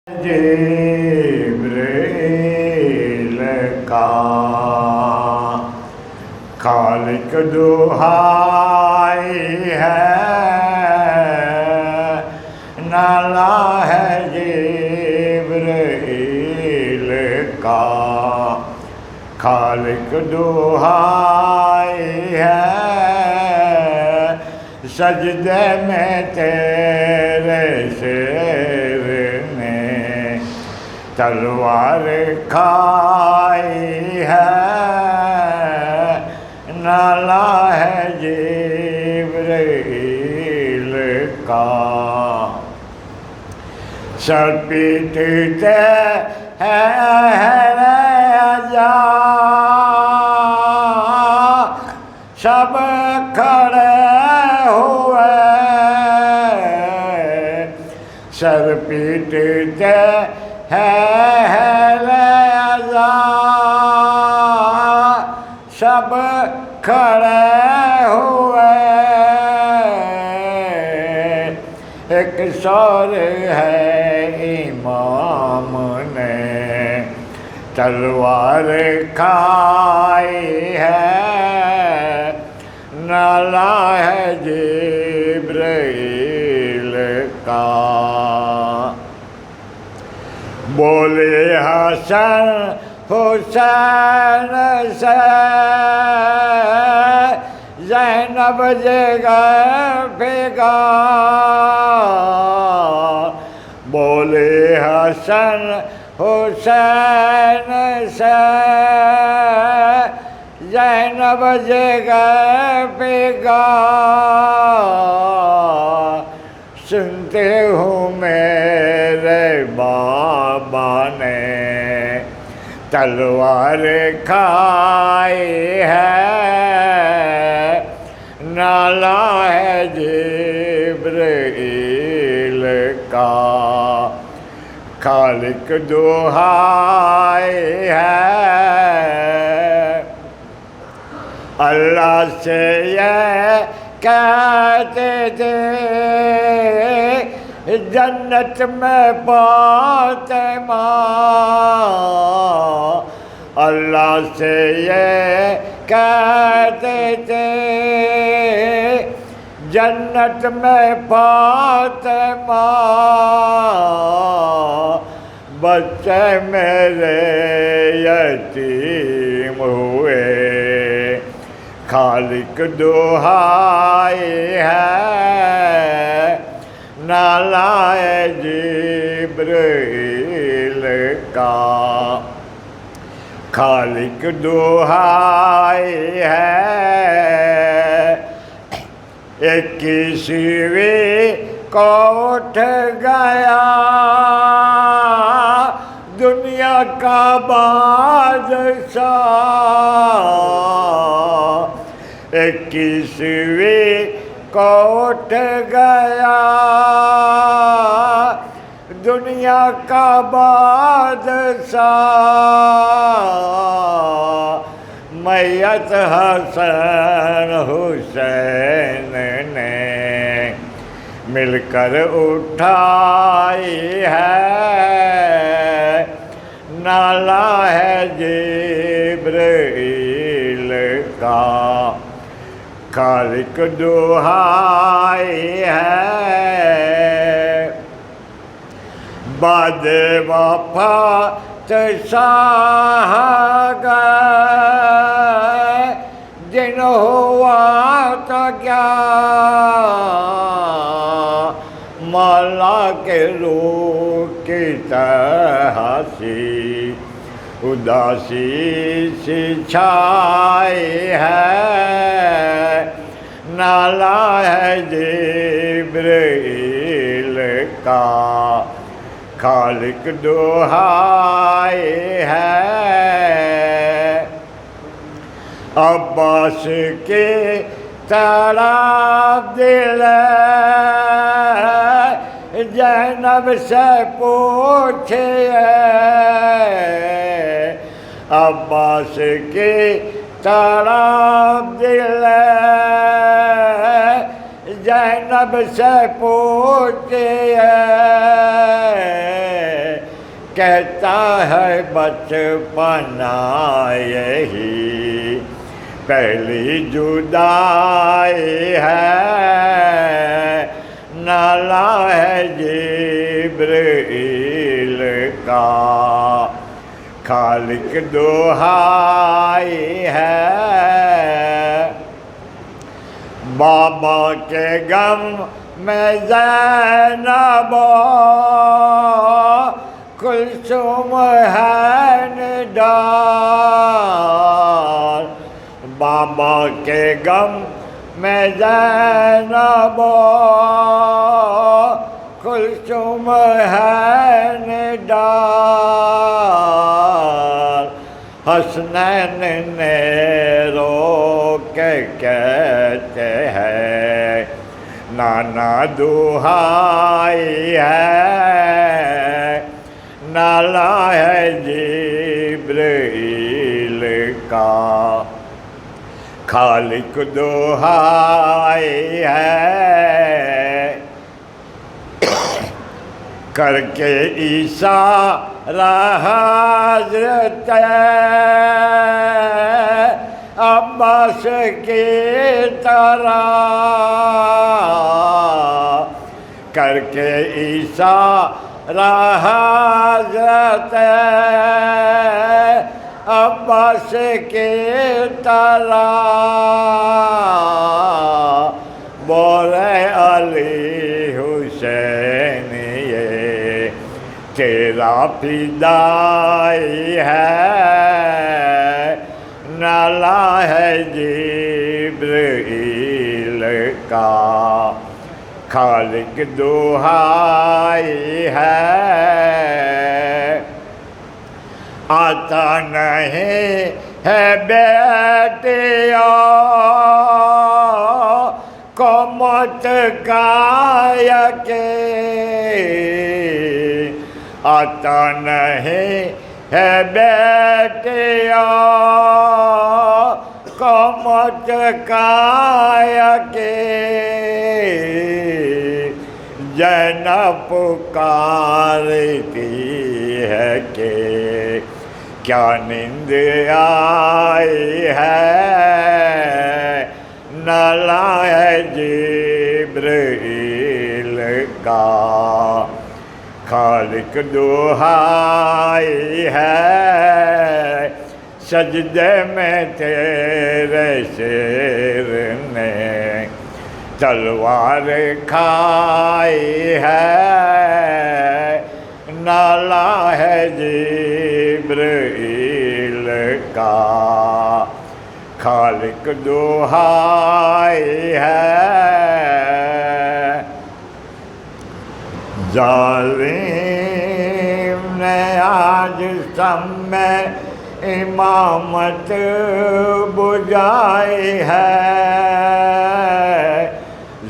جبریل کا خالق دہائی ہے، نالا ہے جبریل کا خالق دہائی ہے، سجدے میں تیرے شیر نے تلوار کھائی ہے، نالا ہے جبریل کا سر پیٹتے ہیں جا سب کھڑے ہوئے، سر پیٹتے ہیں جا سب کھڑے ہوئے، ایک سور ہے امام نے تلوار کھائی ہے، نالا ہے جبریل کا بولے حسن حسین سے زینب جگر بھیگا، بولے حسن حسین سے زینب جگر بھیگا، سنتے ہوں میرے بابا نے تلوار کھائی ہے، نالا ہے جبریل کا خالق دہائی ہے، اللہ سے یہ کہتے تھے جنت میں فاطمہ، اللہ سے یہ کہتے تھے جنت میں فاطمہ، بچے میرے یتیم ہوئے، خالق دہائی ہے، نالا ہے جبریل کا خالق دہائی ہے، اکیسویں کو اٹھ گیا دنیا کا بادشاہ، اکیسویں کو اٹھ گیا دنیا کا بادشاہ، میت حسن حسین نے مل کر اٹھائی ہے، نالا ہے جبریل کا خالق دہائی ہے، بعد وفات شاہ گئے جن ہوا تو کیا، مولا کے روح کی طرح سی اداسی سی چھائی ہے، نالا ہے جبریل کا خالق دہائی ہے، عباس کی طرف دل زینب سے پوچھئے، عباس کی طرف دل زینب سے پوچھئے کہتا ہے بچپنا یہی پہلی جدائی ہے، نالا ہے جبرائیل کا خالق دہائی ہے، بابا کے غم میں زینب کلثوم ہے نڈال، بابا کے غم میں زینب کلثوم ہے نڈال، حسنین نے رو کے کہتے ہیں نانا دہائی ہے، نالا ہے جبرائیل کا خالق دہائی ہے، کر کے اشارہ حضرت عباس کی طرح، کر کے اشارہ حضرت عباس کی طرح، بولے علی حسین یہ تیرا فدائی ہے، نالا ہے جبرائیل کا خالق دہائی ہے، آتا نہیں ہے بیٹیا کو موت کا یقین، آتا نہیں ہے بیٹیا کو موت کا یقین، زینب پکارتی ہے کہ کیا نیند آئی ہے، نالا ہے جبرائیل کا خالق دہائی ہے، سجدے میں تیرے شیر نے تلوار کھائی ہے، نالا ہے جبرائیل کا خالق دہائی ہے، ظالم نے آج سب میں امامت بجائی ہے،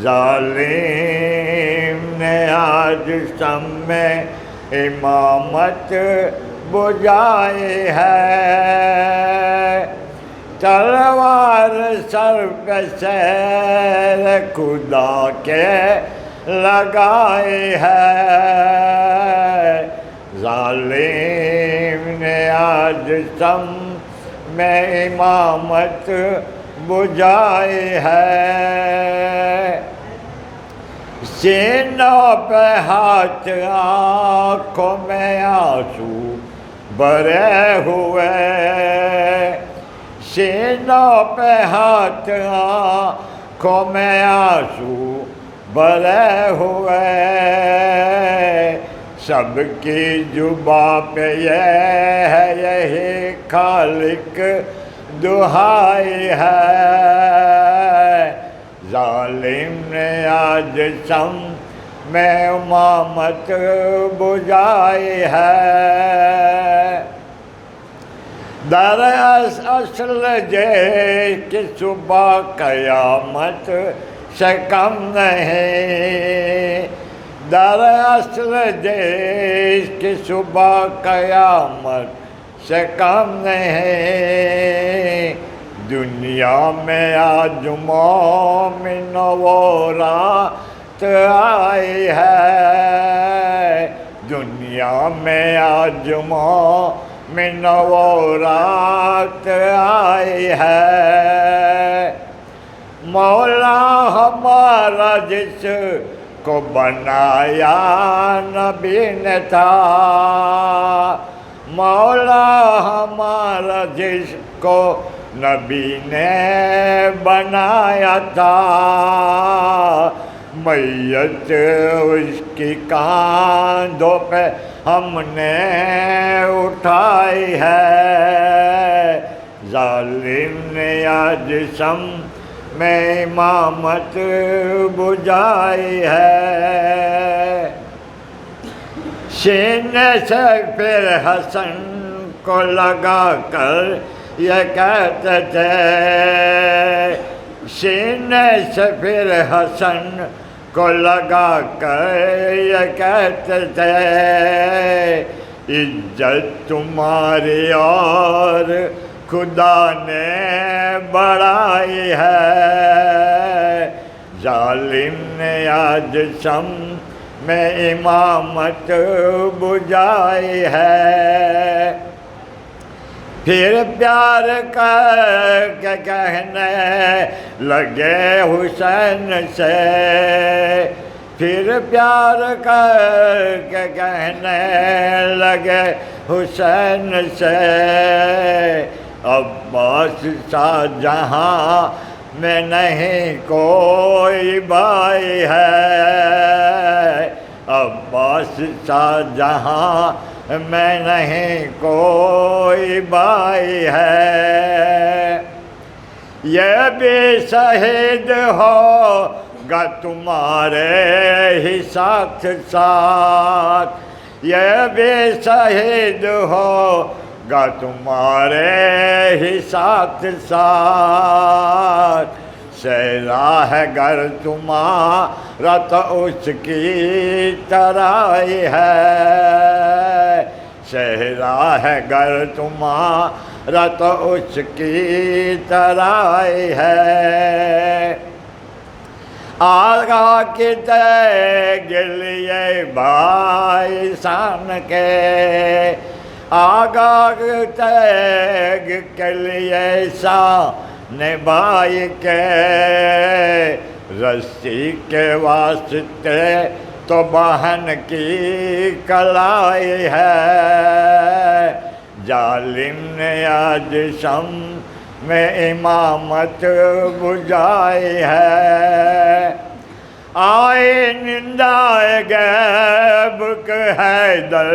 ظالم نے آج سب میں امامت بجائی ہے، تلوار سر پہ شیر خدا کے لگائی ہے، ظالم نے آج سم میں امامت بجائی ہے، سینوں پہ ہاتھ آنکھوں میں آنسو بھرے ہوئے، سینوں پہ ہاتھ آنکھوں میں آنسو بھرے ہوئے، سب کی زباں پہ یہ ہے یہی خالق دہائی ہے، ظالم نے آج سم میں امامت بجائی ہے، در اصل جیش کی صبح قیامت سے کم نہیں، در اصل جیش کی صبح قیامت سے کم نہیں، دنیا میں آج مومن وہ رات آئی ہے، دنیا دنیا میں آج مومن وہ رات آئی ہے، مولا ہمارا جس کو بنایا نبی نے تھا، مولا ہمارا جس کو نبی نے بنایا تھا، میت اس کی کاندھوں پہ ہم نے اٹھائی ہے، ظالم نے آج جسم میں امامت بجائی ہے، سینے سے پھر حسن کو لگا کر یہ کہتے تھے، سینے سے پھر حسن کو لگا کر یہ کہتے تھے، عزت تمہاری اور خدا نے بڑھائی ہے، ظالم نے آج جسم میں امامت بجائی ہے، پھر پیار کر کے کہنے لگے حسین سے، پھر پیار کر کے کہنے لگے حسین سے، عباس سا جہاں میں نہیں کوئی بھائی ہے، عباس سا جہاں میں نہیں کوئی بھائی ہے، یہ بھی شہید ہوگا تمہارے ہی ساتھ ساتھ، یہ بھی شہید ہوگا تمہارے ہی ساتھ ساتھ، صحرا ہے گر تمہارا تو اس کی طرح ہی ہے، صحرا ہے گر تمہارا تو اس کی طرح ہی ہے، آگاہ کی تیگ لیے بھائی شان کے، آگاہ تیگ کے لیے شان بھائی کے، رسی کے واسطے تو بہن کی کلائی ہے، ظالم نے آج شم میں امامت بجائی ہے، آئے نندائے غیب کہ حیدر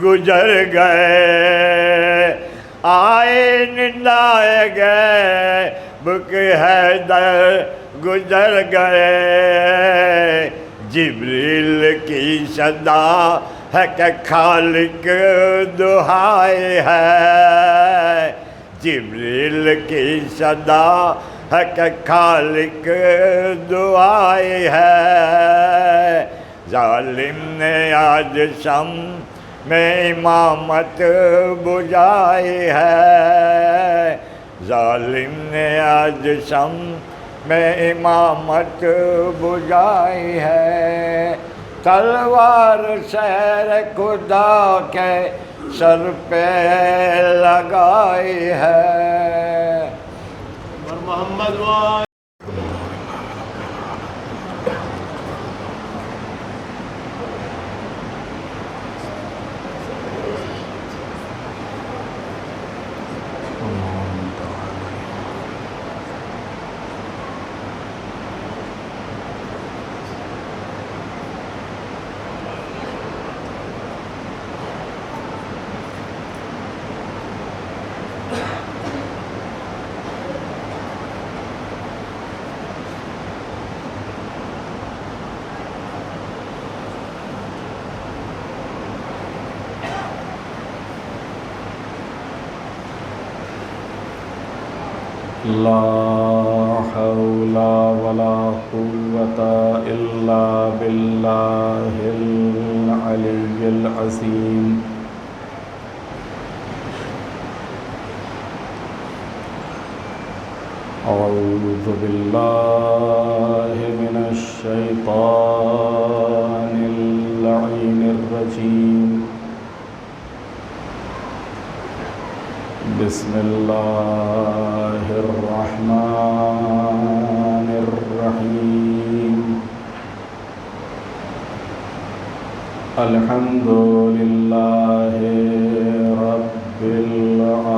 گزر گئے، آئے نندائے غیب کہ حیدر گزر گئے، جبریل کی صدا ہے کہ خالق دعائے ہے، جبریل کی صدا ہے کہ خالق دعائے ہے، ظالم نے آج شم میں امامت بجائی ہے، ظالم نے آج شم میں امامت بجائی ہے، تلوار شہر خدا کے سر پہ لگائی ہے، محمد وائے لا حول ولا قوة إلا بالله العلي العظيم أعوذ بالله من الشيطان اللعين الرجيم بسم اللہ الرحمن الرحیم الحمد للہ رب العالمین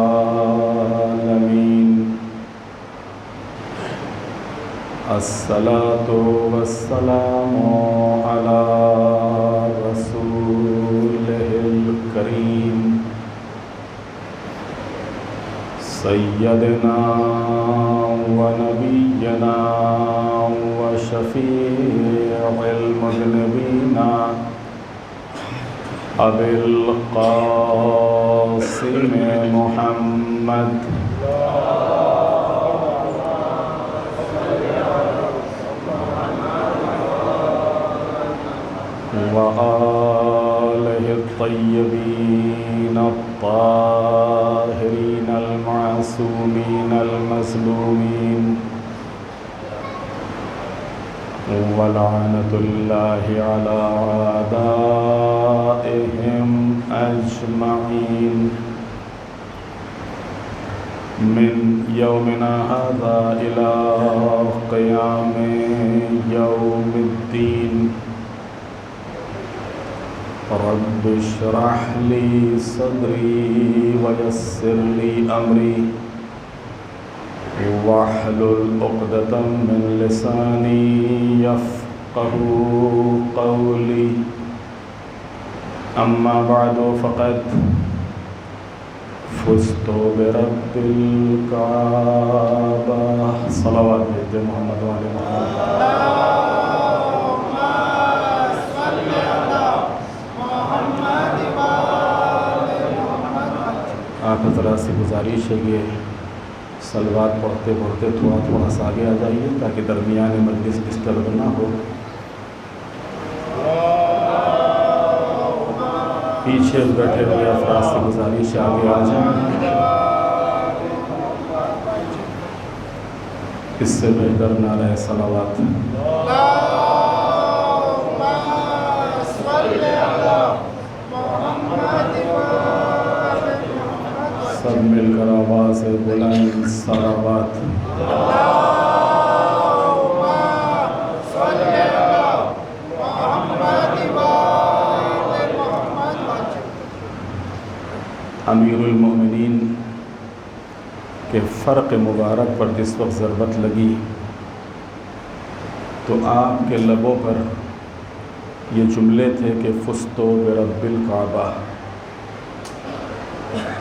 الصلاۃ والسلام علی رسولہ الکریم سیدنا و نبینا و شفیع المذنبین ابی القاسم محمد وآلہ الطیبین الطاہرین المعصومین المظلومین ولعنۃ اللہ علی اعدائہم اجمعین من یومنا ھذا الی قیام یوم الدین رب اشرح لی صدری ویسر لی امری واحلل عقدۃ من لسانی یفقہوا قولی اما بعد فقد فزت برب الکعبہ صلوات بھیجتے محمد وعلی محمد آپ حضرات سے گزارش ہے کہ صلوات پڑھتے پڑھتے تھوڑا سا آگے آ جائیے تاکہ درمیان مجلس ڈسٹرب نہ ہو. پیچھے بیٹھے ہوئے افراد سے گزارش ہے آگے آ جائیں. اس سے بہتر نعرہ صلوات. سب مل کر آواز بلند صلوات. امیر المؤمنین کے فرق مبارک پر جس وقت ضربت لگی تو آپ کے لبوں پر یہ جملے تھے کہ فزت برب الکعبہ،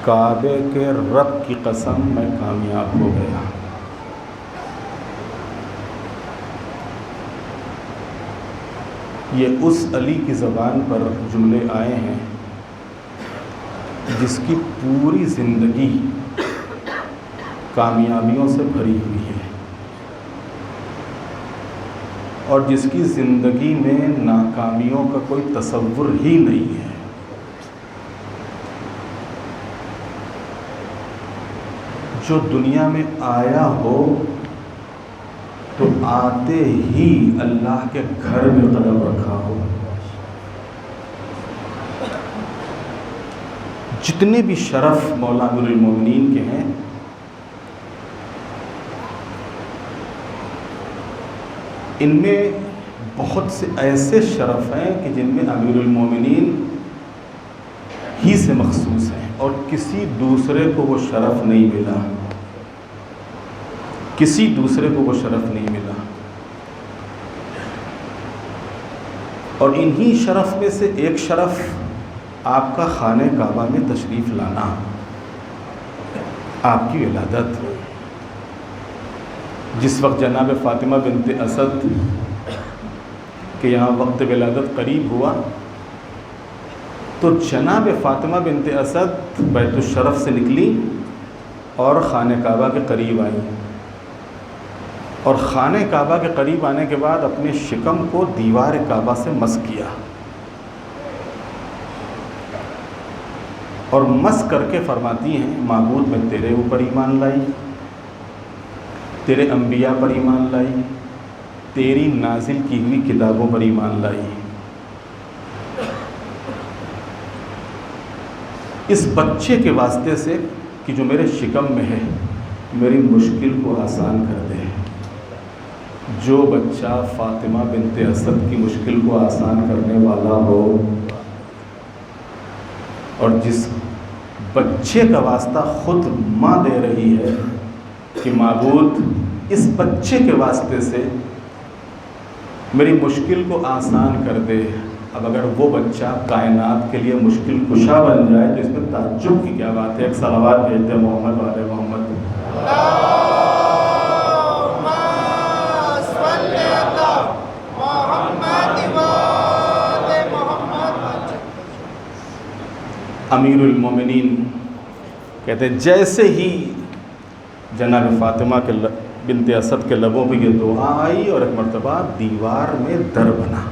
کعبے کے رب کی قسم میں کامیاب ہو گیا. یہ اس علی کی زبان پر جملے آئے ہیں جس کی پوری زندگی کامیابیوں سے بھری ہوئی ہے اور جس کی زندگی میں ناکامیوں کا کوئی تصور ہی نہیں ہے. جو دنیا میں آیا ہو تو آتے ہی اللہ کے گھر میں قدم رکھا ہو. جتنے بھی شرف مولا امیر المومنین کے ہیں ان میں بہت سے ایسے شرف ہیں کہ جن میں امیر المومنین ہی سے مخصوص ہیں اور کسی دوسرے کو وہ شرف نہیں ملا. کسی دوسرے کو وہ شرف نہیں ملا. اور انہی شرف میں سے ایک شرف آپ کا خانہ کعبہ میں تشریف لانا، آپ کی ولادت. جس وقت جناب فاطمہ بنت اسد کے یہاں وقت ولادت قریب ہوا تو جناب فاطمہ بنت اسد بیت الشرف سے نکلی اور خانہ کعبہ کے قریب آئی اور خانہ کعبہ کے قریب آنے کے بعد اپنے شکم کو دیوار کعبہ سے مس کیا اور مس کر کے فرماتی ہیں معبود میں تیرے اوپر ایمان لائی، تیرے انبیاء پر ایمان لائی، تیری نازل کی ہوئی کتابوں پر ایمان لائی. اس بچے کے واسطے سے کہ جو میرے شکم میں ہے میری مشکل کو آسان کر دے۔ جو بچہ فاطمہ بنت اسد کی مشکل کو آسان کرنے والا ہو، اور جس بچے کا واسطہ خود ماں دے رہی ہے کہ معبود اس بچے کے واسطے سے میری مشکل کو آسان کر دے۔ اب اگر وہ بچہ کائنات کے لیے مشکل کشا بن جائے تو اس میں تعجب کی کیا بات ہے؟ ایک صلوات بھیج دے محمد والے محمد۔ امیر المومنین کہتے ہیں جیسے ہی جناب فاطمہ کے بنت اسد کے لبوں پہ یہ دعا آئی اور ایک مرتبہ دیوار میں در بنا۔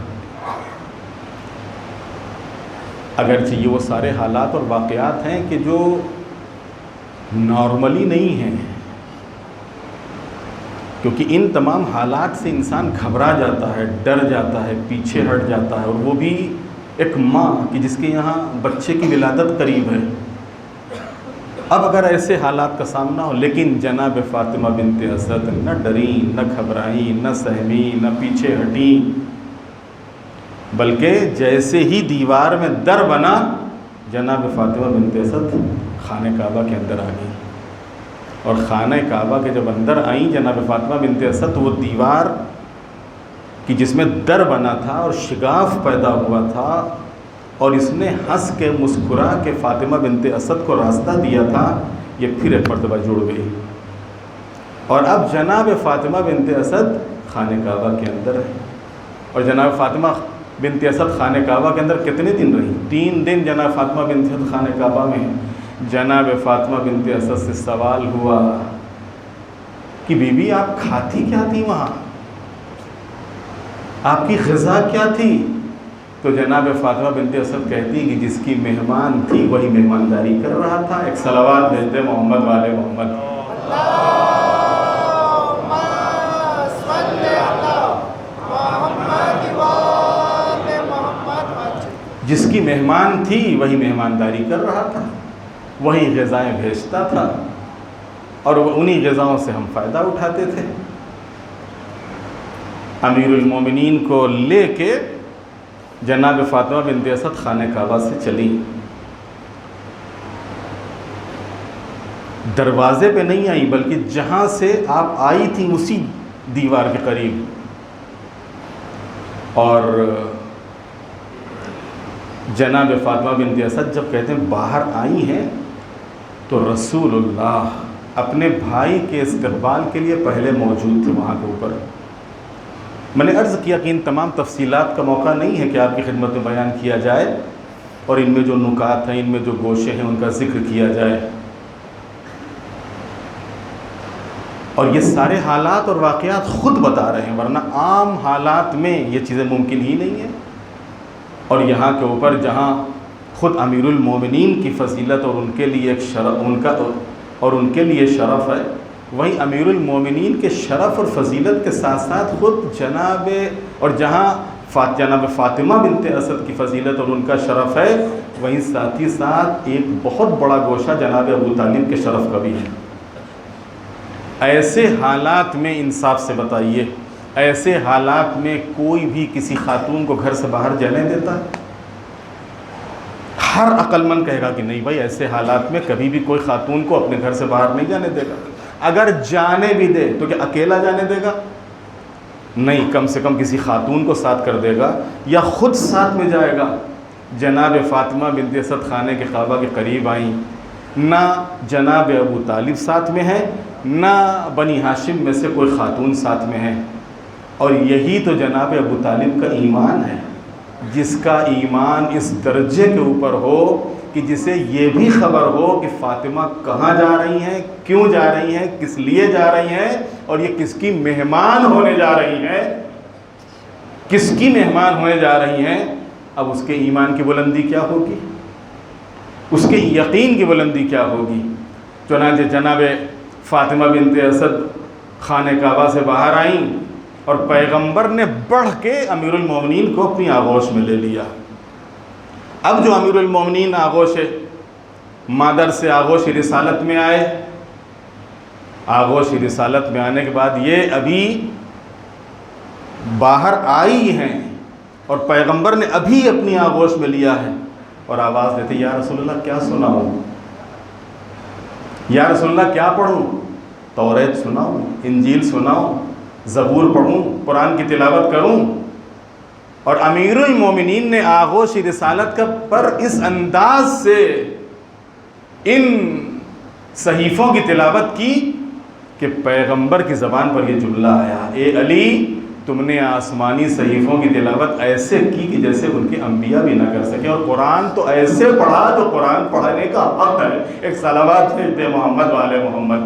اگرچہ یہ وہ سارے حالات اور واقعات ہیں کہ جو نارملی نہیں ہیں، کیونکہ ان تمام حالات سے انسان گھبرا جاتا ہے، ڈر جاتا ہے، پیچھے ہٹ جاتا ہے، اور وہ بھی ایک ماں کہ جس کے یہاں بچے کی ولادت قریب ہے۔ اب اگر ایسے حالات کا سامنا ہو، لیکن جناب فاطمہ بنت اسد نہ ڈریں، نہ گھبرائیں، نہ سہمیں، نہ پیچھے ہٹیں، بلکہ جیسے ہی دیوار میں در بنا جناب فاطمہ بنت اسد خانہ کعبہ کے اندر آ گئی۔ اور خانہ کعبہ کے جب اندر آئیں جناب فاطمہ بنت اسد، وہ دیوار کہ جس میں در بنا تھا اور شگاف پیدا ہوا تھا، اور اس نے ہنس کے مسکرا کے فاطمہ بنت اسد کو راستہ دیا تھا، یہ پھر ایک مرتبہ جڑ گئی۔ اور اب جناب فاطمہ بنت اسد خانہ کعبہ کے اندر ہے۔ اور جناب فاطمہ بنت اسد خانہ کعبہ کے اندر کتنے دن رہی؟ 3 دن جناب فاطمہ بنت اسد خانہ کعبہ میں۔ جناب فاطمہ بنت اسد سے سوال ہوا کہ بی بی آپ کھاتی کیا تھی وہاں؟ آپ کی غذا کیا تھی؟ تو جناب فاطمہ بنت اسد کہتی کہ جس کی مہمان تھی وہی مہمانداری کر رہا تھا۔ ایک صلوات بھیجتے محمد والے محمد۔ جس کی مہمان تھی وہی مہمانداری کر رہا تھا، وہی غذائیں بھیجتا تھا، اور انہی غذاؤں سے ہم فائدہ اٹھاتے تھے۔ امیر المومنین کو لے کے جناب فاطمہ بنت اسد خانہ کعبہ سے چلی۔ دروازے پہ نہیں آئی، بلکہ جہاں سے آپ آئی تھی اسی دیوار کے قریب۔ اور جناب فاطمہ بنت اسد جب کہتے ہیں باہر آئی ہیں تو رسول اللہ اپنے بھائی کے استقبال کے لیے پہلے موجود تھے وہاں کے اوپر۔ میں نے عرض کیا کہ ان تمام تفصیلات کا موقع نہیں ہے کہ آپ کی خدمت میں بیان کیا جائے، اور ان میں جو نکات ہیں، ان میں جو گوشے ہیں، ان کا ذکر کیا جائے۔ اور یہ سارے حالات اور واقعات خود بتا رہے ہیں، ورنہ عام حالات میں یہ چیزیں ممکن ہی نہیں ہیں۔ اور یہاں کے اوپر جہاں خود امیر المومنین کی فضیلت اور ان کے لیے ایک شرف ان کے لیے شرف ہے، وہیں امیر المومنین کے شرف اور فضیلت کے ساتھ ساتھ خود جناب فاطمہ بنت اسد کی فضیلت اور ان کا شرف ہے، وہیں ساتھ ہی ساتھ ایک بہت بڑا گوشہ جناب ابو طالب کے شرف کا بھی ہے۔ ایسے حالات میں انصاف سے بتائیے، ایسے حالات میں کوئی بھی کسی خاتون کو گھر سے باہر جانے دیتا ہے؟ ہر عقل مند کہے گا کہ نہیں بھائی، ایسے حالات میں کبھی بھی کوئی خاتون کو اپنے گھر سے باہر نہیں جانے دے گا۔ اگر جانے بھی دے تو کیا اکیلا جانے دے گا؟ نہیں، کم سے کم کسی خاتون کو ساتھ کر دے گا، یا خود ساتھ میں جائے گا۔ جناب فاطمہ بنت اسد خانہ کے کعبہ کے قریب آئیں، نہ جناب ابو طالب ساتھ میں ہیں، نہ بنی ہاشم میں سے کوئی خاتون ساتھ میں ہے۔ اور یہی تو جناب ابو طالب کا ایمان ہے، جس کا ایمان اس درجے کے اوپر ہو کہ جسے یہ بھی خبر ہو کہ فاطمہ کہاں جا رہی ہیں، کیوں جا رہی ہیں، کس لیے جا رہی ہیں، اور یہ کس کی مہمان ہونے جا رہی ہیں، کس کی مہمان ہونے جا رہی ہیں۔ اب اس کے ایمان کی بلندی کیا ہوگی، اس کے یقین کی بلندی کیا ہوگی۔ چنانچہ جناب فاطمہ بنت اسد خانہ کعبہ سے باہر آئیں، اور پیغمبر نے بڑھ کے امیر المومنین کو اپنی آغوش میں لے لیا۔ اب جو امیر المومنین آغوش ہے مادر سے آغوش رسالت میں آئے. آغوش رسالت میں آنے کے بعد یہ ابھی باہر آئی ہیں اور پیغمبر نے ابھی اپنی آغوش میں لیا ہے اور آواز دیتے یا رسول اللہ کیا سناؤں, یا رسول اللہ کیا پڑھوں, توریت سناؤں, انجیل سناؤں, زبور پڑھوں, قرآن کی تلاوت کروں. اور امیر المومنین نے آغوش رسالت کا پر اس انداز سے ان صحیفوں کی تلاوت کی کہ پیغمبر کی زبان پر یہ جملہ آیا, اے علی تم نے آسمانی صحیفوں کی تلاوت ایسے کی کہ جیسے ان کے انبیاء بھی نہ کر سکے, اور قرآن تو ایسے پڑھا جو قرآن پڑھنے کا حق ہے. ایک صلوات بھیج دے محمد والے محمد.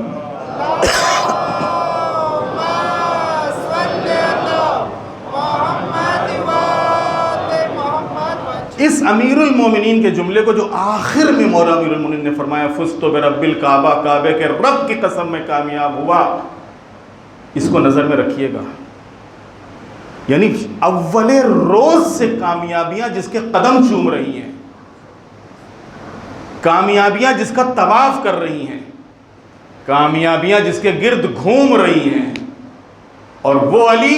اس امیر المومنین کے جملے کو جو آخر میں مولا امیر المومنین نے فرمایا فزت برب الکعبہ, کعبے کے رب کی قسم میں کامیاب ہوا, اس کو نظر میں رکھیے گا. یعنی اول روز سے کامیابیاں جس کے قدم چوم رہی ہیں, کامیابیاں جس کا طواف کر رہی ہیں, کامیابیاں جس کے گرد گھوم رہی ہیں, اور وہ علی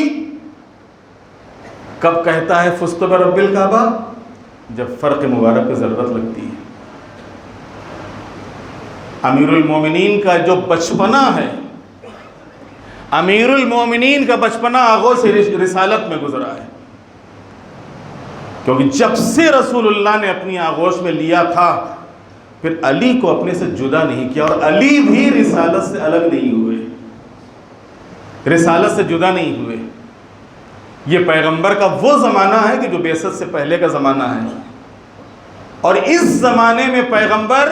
کب کہتا ہے فزت برب الکعبہ؟ جب فرق مبارک کی ضرورت لگتی ہے. امیر المومنین کا جو بچپنا ہے, امیر المومنین کا بچپنا آغوش رسالت میں گزرا ہے, کیونکہ جب سے رسول اللہ نے اپنی آغوش میں لیا تھا پھر علی کو اپنے سے جدا نہیں کیا, اور علی بھی رسالت سے الگ نہیں ہوئے, رسالت سے جدا نہیں ہوئے. یہ پیغمبر کا وہ زمانہ ہے کہ جو بعثت سے پہلے کا زمانہ ہے, اور اس زمانے میں پیغمبر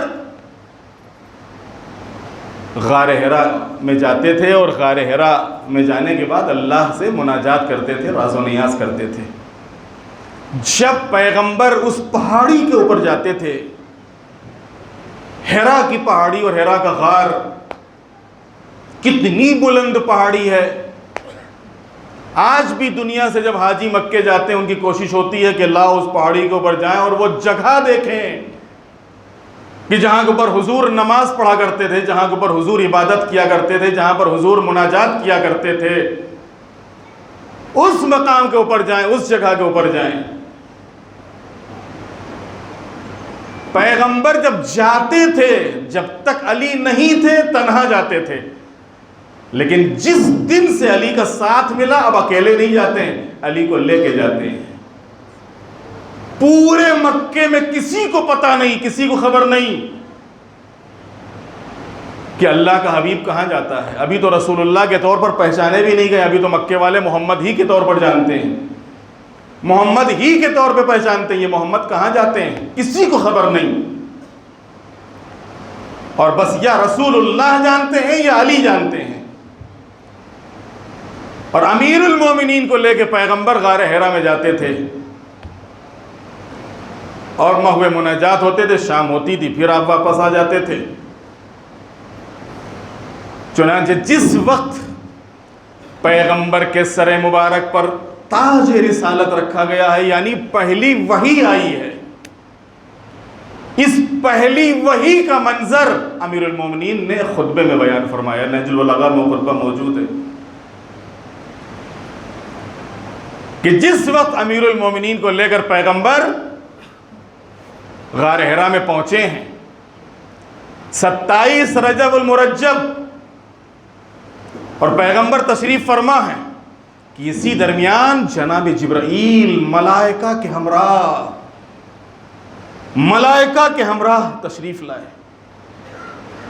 غار حرا میں جاتے تھے, اور غار حرا میں جانے کے بعد اللہ سے مناجات کرتے تھے, راز و نیاز کرتے تھے. جب پیغمبر اس پہاڑی کے اوپر جاتے تھے, حرا کی پہاڑی, اور حرا کا غار کتنی بلند پہاڑی ہے. آج بھی دنیا سے جب حاجی مکے جاتے ہیں ان کی کوشش ہوتی ہے کہ اللہ اس پہاڑی کے اوپر جائیں اور وہ جگہ دیکھیں کہ جہاں کے اوپر حضور نماز پڑھا کرتے تھے, جہاں کے اوپر حضور عبادت کیا کرتے تھے, جہاں پر حضور مناجات کیا کرتے تھے, اس مقام کے اوپر جائیں, اس جگہ کے اوپر جائیں. پیغمبر جب جاتے تھے, جب تک علی نہیں تھے تنہا جاتے تھے, لیکن جس دن سے علی کا ساتھ ملا اب اکیلے نہیں جاتے ہیں, علی کو لے کے جاتے ہیں. پورے مکے میں کسی کو پتہ نہیں, کسی کو خبر نہیں کہ اللہ کا حبیب کہاں جاتا ہے. ابھی تو رسول اللہ کے طور پر پہچانے بھی نہیں گئے, ابھی تو مکے والے محمد ہی کے طور پر جانتے ہیں, محمد ہی کے طور پہ پہچانتے ہیں. یہ محمد کہاں جاتے ہیں کسی کو خبر نہیں, اور بس یا رسول اللہ جانتے ہیں یا علی جانتے ہیں. اور امیر المومنین کو لے کے پیغمبر غار حرا میں جاتے تھے, اور محو مناجات ہوتے تھے, شام ہوتی تھی پھر آپ واپس آ جاتے تھے. چنانچہ جس وقت پیغمبر کے سر مبارک پر تاج رسالت رکھا گیا ہے, یعنی پہلی وحی آئی ہے, اس پہلی وحی کا منظر امیر المومنین نے خطبے میں بیان فرمایا. نہج البلاغہ میں خطبہ موجود ہے کہ جس وقت امیر المومنین کو لے کر پیغمبر غار حرا میں پہنچے ہیں, 27 رجب المرجب, اور پیغمبر تشریف فرما ہے کہ اسی درمیان جناب جبرائیل ملائکہ کے ہمراہ تشریف لائے,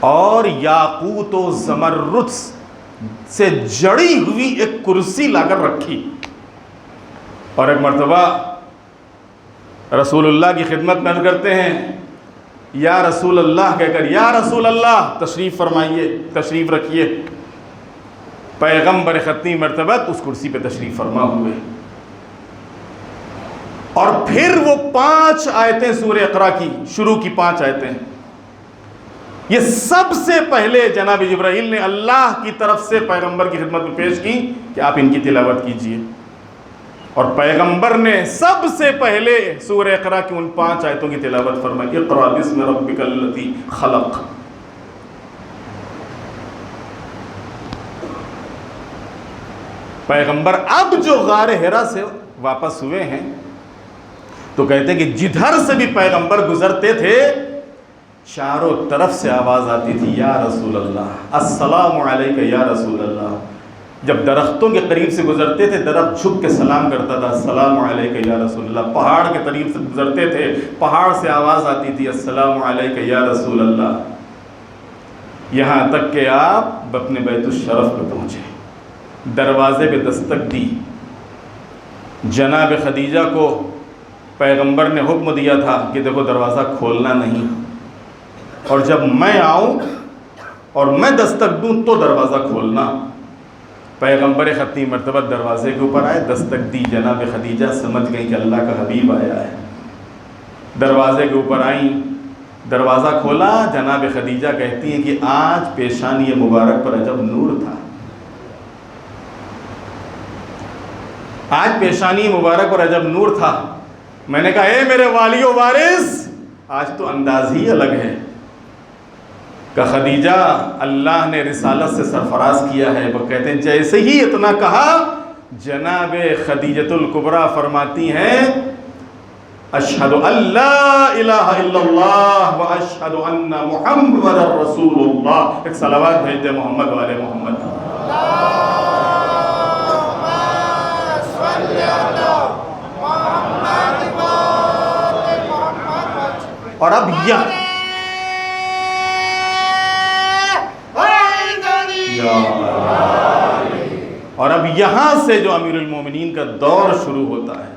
اور یاقوت و زمرد سے جڑی ہوئی ایک کرسی لا کر رکھی, اور ایک مرتبہ رسول اللہ کی خدمت میں عرض کرتے ہیں یا رسول اللہ کہہ کر, یا رسول اللہ تشریف فرمائیے, تشریف رکھیے. پیغمبر ختمی مرتبہ اس کرسی پہ تشریف فرما ہوئے, اور پھر وہ 5 آیتیں سورہ اقرا کی, شروع کی 5 آیتیں, یہ سب سے پہلے جناب جبرائیل نے اللہ کی طرف سے پیغمبر کی خدمت میں پیش کی کہ آپ ان کی تلاوت کیجئے. اور پیغمبر نے سب سے پہلے سورہ اقرا کی ان 5 آیتوں کی تلاوت فرمائی، اقرا بسم ربک الذی خلق۔ پیغمبر اب جو غار حرا سے واپس ہوئے ہیں تو کہتے ہیں کہ جدھر سے بھی پیغمبر گزرتے تھے چاروں طرف سے آواز آتی تھی، یا رسول اللہ، السلام علیک یا رسول اللہ۔ جب درختوں کے قریب سے گزرتے تھے درخت جھک کے سلام کرتا تھا، السلام علیک یا رسول اللہ۔ پہاڑ کے قریب سے گزرتے تھے پہاڑ سے آواز آتی تھی، السلام علیک یا رسول اللہ۔ یہاں تک کہ آپ اپنے بیت الشرف پہ پہنچے، دروازے پہ دستک دی۔ جناب خدیجہ کو پیغمبر نے حکم دیا تھا کہ دیکھو دروازہ کھولنا نہیں، اور جب میں آؤں اور میں دستک دوں تو دروازہ کھولنا۔ پیغمبر خطی مرتبہ دروازے کے اوپر آئے، دستک دی، جناب خدیجہ سمجھ گئی کہ اللہ کا حبیب آیا ہے، دروازے کے اوپر آئیں، دروازہ کھولا۔ جناب خدیجہ کہتی ہیں کہ آج پیشانی مبارک پر عجب نور تھا، آج پیشانی مبارک پر عجب نور تھا۔ میں نے کہا اے میرے والی و وارث، آج تو انداز ہی الگ ہے۔ کہ خدیجہ اللہ نے رسالت سے سرفراز کیا ہے۔ وہ کہتے ہیں جیسے ہی اتنا کہا جناب خدیجۃ الکبریٰ فرماتی ہیں اشہد ان لا الہ الا اللہ و اشہد ان محمد رسول اللہ۔ ایک صلوات بھیج دے محمد والے محمد۔ اور اب یہاں سے جو امیر المومنین کا دور شروع ہوتا ہے،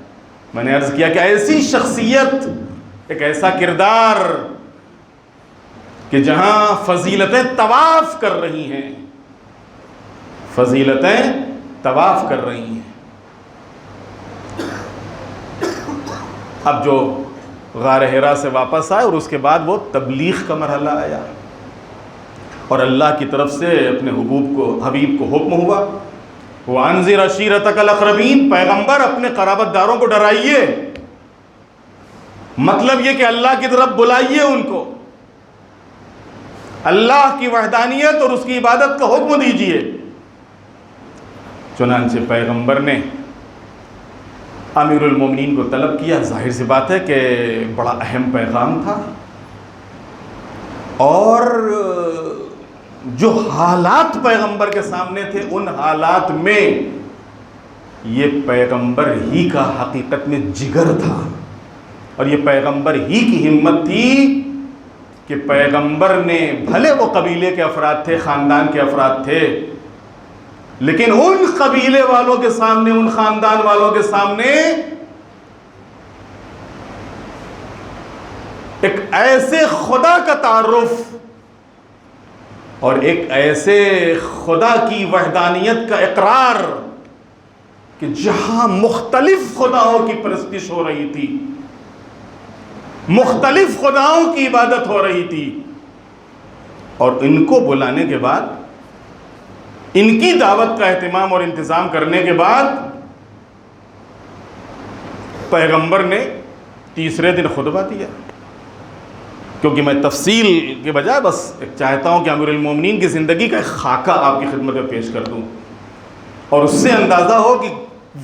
میں نے عرض کیا کہ ایسی شخصیت، ایک ایسا کردار کہ جہاں فضیلتیں طواف کر رہی ہیں، فضیلتیں طواف کر رہی ہیں۔ اب جو غار حرا سے واپس آئے اور اس کے بعد وہ تبلیغ کا مرحلہ آیا، اور اللہ کی طرف سے اپنے حبیب کو حکم ہوا، وَأَنذِرْ عَشِيرَتَكَ الْأَقْرَبِينَ، پیغمبر اپنے قرابت داروں کو ڈرائیے، مطلب یہ کہ اللہ کی طرف بلائیے ان کو، اللہ کی وحدانیت اور اس کی عبادت کا حکم دیجیے۔ چنانچہ پیغمبر نے امیر المومنین کو طلب کیا۔ ظاہر سی بات ہے کہ بڑا اہم پیغام تھا، اور جو حالات پیغمبر کے سامنے تھے ان حالات میں یہ پیغمبر ہی کا حقیقت میں جگر تھا، اور یہ پیغمبر ہی کی ہمت تھی کہ پیغمبر نے، بھلے وہ قبیلے کے افراد تھے، خاندان کے افراد تھے، لیکن ان قبیلے والوں کے سامنے، ان خاندان والوں کے سامنے ایک ایسے خدا کا تعارف اور ایک ایسے خدا کی وحدانیت کا اقرار کہ جہاں مختلف خداؤں کی پرستش ہو رہی تھی، مختلف خداؤں کی عبادت ہو رہی تھی، اور ان کو بلانے کے بعد، ان کی دعوت کا اہتمام اور انتظام کرنے کے بعد پیغمبر نے تیسرے دن خطبہ دیا۔ کیونکہ میں تفصیل کے بجائے بس ایک چاہتا ہوں کہ امیر المومنین کی زندگی کا ایک خاکہ آپ کی خدمت میں پیش کر دوں، اور اس سے اندازہ ہو کہ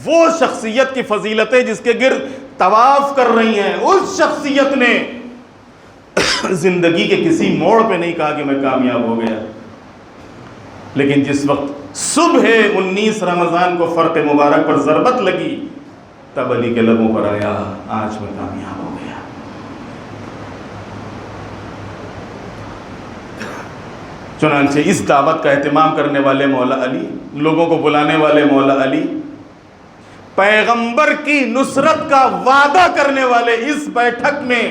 وہ شخصیت کی فضیلتیں جس کے گرد طواف کر رہی ہیں، اس شخصیت نے زندگی کے کسی موڑ پہ نہیں کہا کہ میں کامیاب ہو گیا، لیکن جس وقت صبح 19 رمضان کو فرق مبارک پر ضربت لگی تب علی کے لبوں پر آیا، آج میں کامیاب ہو گیا۔ چنانچہ اس دعوت کا اہتمام کرنے والے مولا علی، لوگوں کو بلانے والے مولا علی، پیغمبر کی نصرت کا وعدہ کرنے والے اس بیٹھک میں،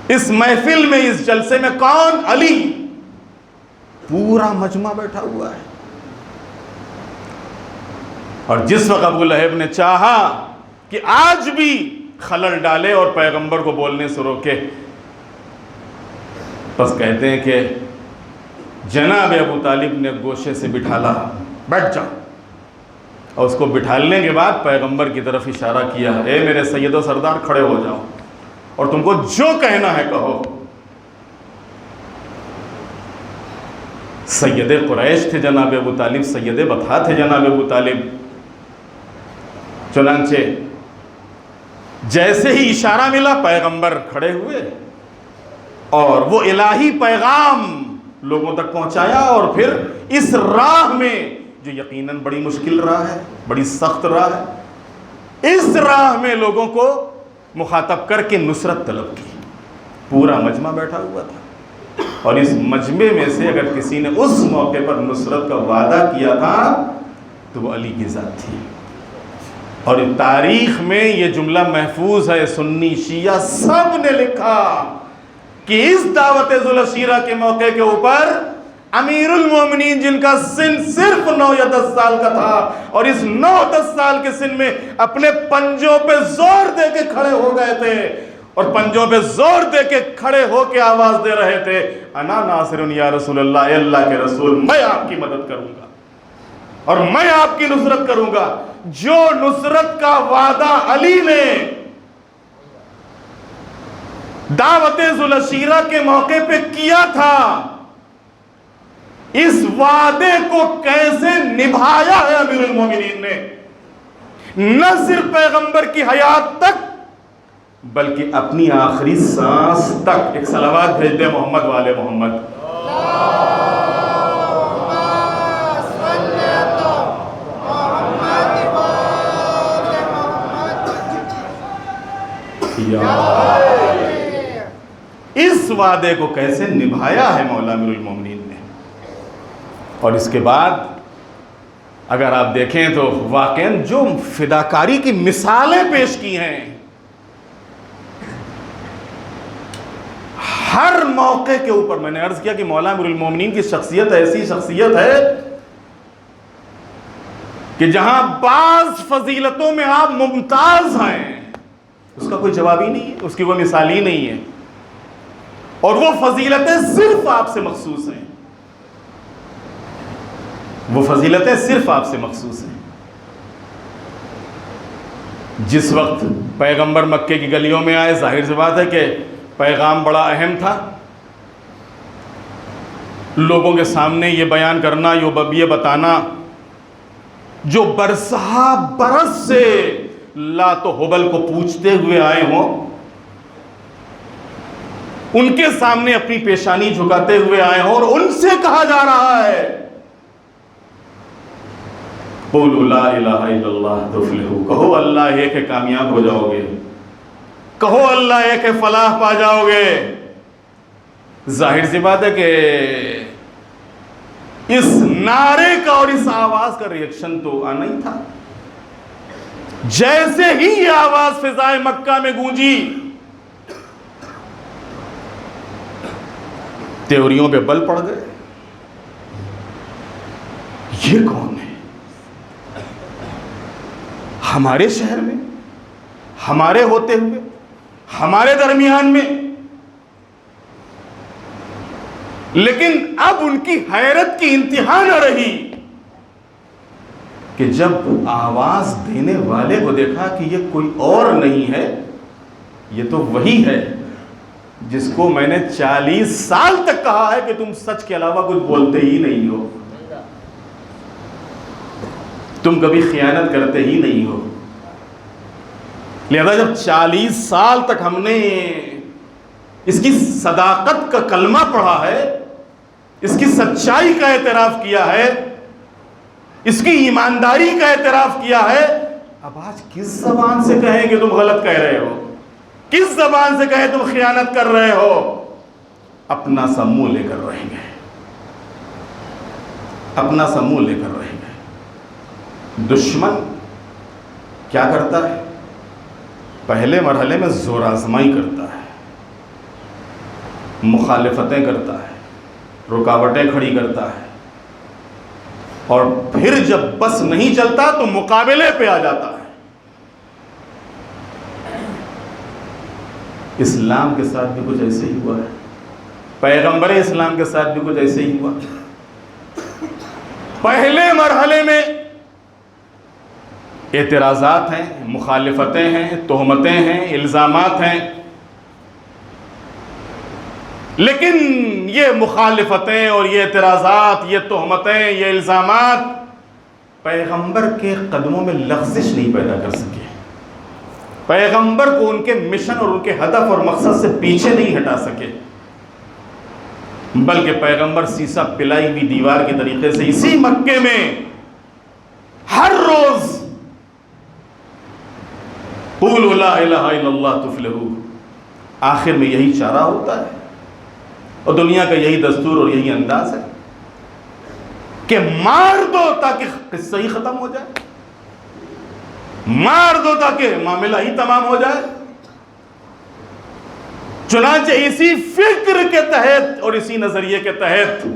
اس محفل میں، اس جلسے میں کون؟ علی۔ پورا مجمع بیٹھا ہوا ہے، اور جس وقت ابو لہب نے چاہا کہ آج بھی خلل ڈالے اور پیغمبر کو بولنے سے روکے، بس کہتے ہیں کہ جناب ابو طالب نے گوشے سے بٹھالا، بیٹھ جا، اور اس کو بٹھالنے کے بعد پیغمبر کی طرف اشارہ کیا، اے میرے سید و سردار کھڑے ہو جاؤ اور تم کو جو کہنا ہے کہو۔ سید قریش تھے جناب ابو طالب، سید بطحہ تھے جناب ابو طالب۔ چنانچہ جیسے ہی اشارہ ملا پیغمبر کھڑے ہوئے اور وہ الہی پیغام لوگوں تک پہنچایا، اور پھر اس راہ میں جو یقیناً بڑی مشکل راہ ہے، بڑی سخت راہ ہے، اس راہ میں لوگوں کو مخاطب کر کے نصرت طلب کی۔ پورا مجمع بیٹھا ہوا تھا، اور اس مجمع میں سے اگر کسی نے اس موقع پر نصرت کا وعدہ کیا تھا تو وہ علی کی ذات تھی۔ اور تاریخ میں یہ جملہ محفوظ ہے، سنی شیعہ سب نے لکھا کہ اس دعوت ذوالعشیرہ کے موقع کے اوپر امیر المومنین جن کا سن صرف 9 یا 10 سال کا تھا، اور اس 9-10 سال کے سن میں اپنے پنجوں پہ زور دے کے کھڑے ہو گئے تھے، اور پنجوں پہ زور دے کے کھڑے ہو کے آواز دے رہے تھے، انا ناصر یا رسول اللہ، اے اللہ کے رسول میں آپ کی مدد کروں گا اور میں آپ کی نصرت کروں گا۔ جو نصرت کا وعدہ علی نے دعوت ذوالعشیرہ کے موقع پہ کیا تھا، اس وعدے کو کیسے نبھایا ہے امیر المومنین نے، نہ صرف پیغمبر کی حیات تک بلکہ اپنی آخری سانس تک۔ ایک صلوات بھیج دے محمد والے محمد۔ اس وعدے کو کیسے نبھایا ہے مولا امیر المومنین نے۔ اور اس کے بعد اگر آپ دیکھیں تو واقعاً جو فداکاری کی مثالیں پیش کی ہیں، ہر موقع کے اوپر میں نے عرض کیا کہ مولا امیر المومنین کی شخصیت ایسی شخصیت ہے کہ جہاں بعض فضیلتوں میں آپ ممتاز ہیں، اس کا کوئی جواب ہی نہیں ہے، اس کی کوئی مثال ہی نہیں ہے، اور وہ فضیلتیں صرف آپ سے مخصوص ہیں، وہ فضیلتیں صرف آپ سے مخصوص ہیں۔ جس وقت پیغمبر مکے کی گلیوں میں آئے، ظاہر سی بات ہے کہ پیغام بڑا اہم تھا، لوگوں کے سامنے یہ بیان کرنا، یہ بتانا، جو برسہ برس سے لات و حبل کو پوچھتے ہوئے آئے ہوں، ان کے سامنے اپنی پیشانی جھکاتے ہوئے آئے ہوں، اور ان سے کہا جا رہا ہے قولوا لا الہ الا اللہ تفلحوا، کہو اللہ ایک ہے کامیاب ہو جاؤ گے، کہو اللہ ایک ہے فلاح پا جاؤ گے۔ ظاہر سی بات ہے کہ اس نعرے کا اور اس آواز کا ریئیکشن تو آنا ہی تھا۔ جیسے ہی یہ آواز فضائے مکہ میں گونجی، تیوریوں پہ بل پڑ گئے، یہ کون ہے ہمارے شہر میں، ہمارے ہوتے ہوئے، ہمارے درمیان میں؟ لیکن اب ان کی حیرت کی انتہا نہ رہی کہ جب آواز دینے والے کو دیکھا کہ یہ کوئی اور نہیں ہے، یہ تو وہی ہے جس کو میں نے 40 سال تک کہا ہے کہ تم سچ کے علاوہ کچھ بولتے ہی نہیں ہو، تم کبھی خیانت کرتے ہی نہیں ہو۔ لہذا جب 40 سال تک ہم نے اس کی صداقت کا کلمہ پڑھا ہے، اس کی سچائی کا اعتراف کیا ہے، اس کی ایمانداری کا اعتراف کیا ہے، اب آج کس زبان سے کہیں کہ تم غلط کہہ رہے ہو، کس زبان سے کہیں تم خیانت کر رہے ہو؟ اپنا سا منہ لے کر رہیں گے، اپنا سا منہ لے کر رہیں گے۔ دشمن کیا کرتا ہے؟ پہلے مرحلے میں زور آزمائی کرتا ہے، مخالفتیں کرتا ہے، رکاوٹیں کھڑی کرتا ہے، اور پھر جب بس نہیں چلتا تو مقابلے پہ آ جاتا ہے۔ اسلام کے ساتھ بھی کچھ ایسے ہی ہوا ہے، پیغمبر اسلام کے ساتھ بھی کچھ ایسے ہی ہوا۔ پہلے مرحلے میں اعتراضات ہیں، مخالفتیں ہیں، تہمتیں ہیں، الزامات ہیں، لیکن یہ مخالفتیں اور یہ اعتراضات، یہ تہمتیں، یہ الزامات پیغمبر کے قدموں میں لغزش نہیں پیدا کر سکے، پیغمبر کو ان کے مشن اور ان کے ہدف اور مقصد سے پیچھے نہیں ہٹا سکے، بلکہ پیغمبر سیسا پلائی ہوئی دیوار کے طریقے سے اسی مکے میں ہر روز قولوا لا الہ الا اللہ تفلحوا، آخر میں یہی چارہ ہوتا ہے، اور دنیا کا یہی دستور اور یہی انداز ہے کہ مار دو تاکہ قصہ ہی ختم ہو جائے، مار دو تاکہ معاملہ ہی تمام ہو جائے۔ چنانچہ اسی فکر کے تحت اور اسی نظریے کے تحت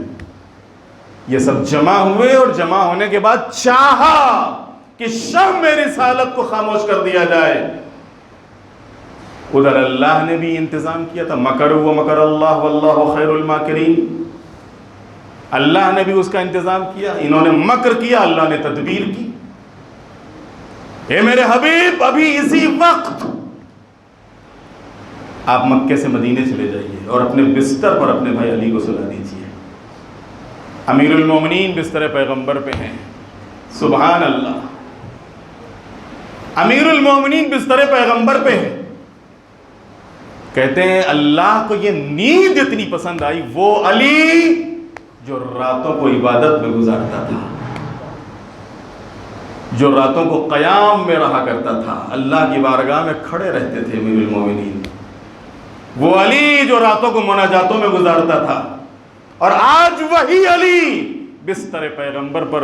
یہ سب جمع ہوئے، اور جمع ہونے کے بعد چاہا کہ شم رسالت کو خاموش کر دیا جائے۔ ادھر اللہ نے بھی انتظام کیا تھا، مکروا ومکر اللہ واللہ خیر الماکرین، اللہ نے بھی اس کا انتظام کیا، انہوں نے مکر کیا، اللہ نے تدبیر کی۔ اے میرے حبیب، ابھی اسی وقت آپ مکے سے مدینے چلے جائیے اور اپنے بستر پر اپنے بھائی علی کو سلا دیجیے۔ امیر المومنین بستر پیغمبر پہ ہیں، سبحان اللہ، امیر المومنین بستر پیغمبر پہ ہیں۔ کہتے ہیں اللہ کو یہ نیند اتنی پسند آئی، وہ علی جو راتوں کو عبادت میں گزارتا تھا، جو راتوں کو قیام میں رہا کرتا تھا، اللہ کی بارگاہ میں کھڑے رہتے تھے امیر المومنین، وہ علی جو راتوں کو مناجاتوں میں گزارتا تھا، اور آج وہی علی بستر پیغمبر پر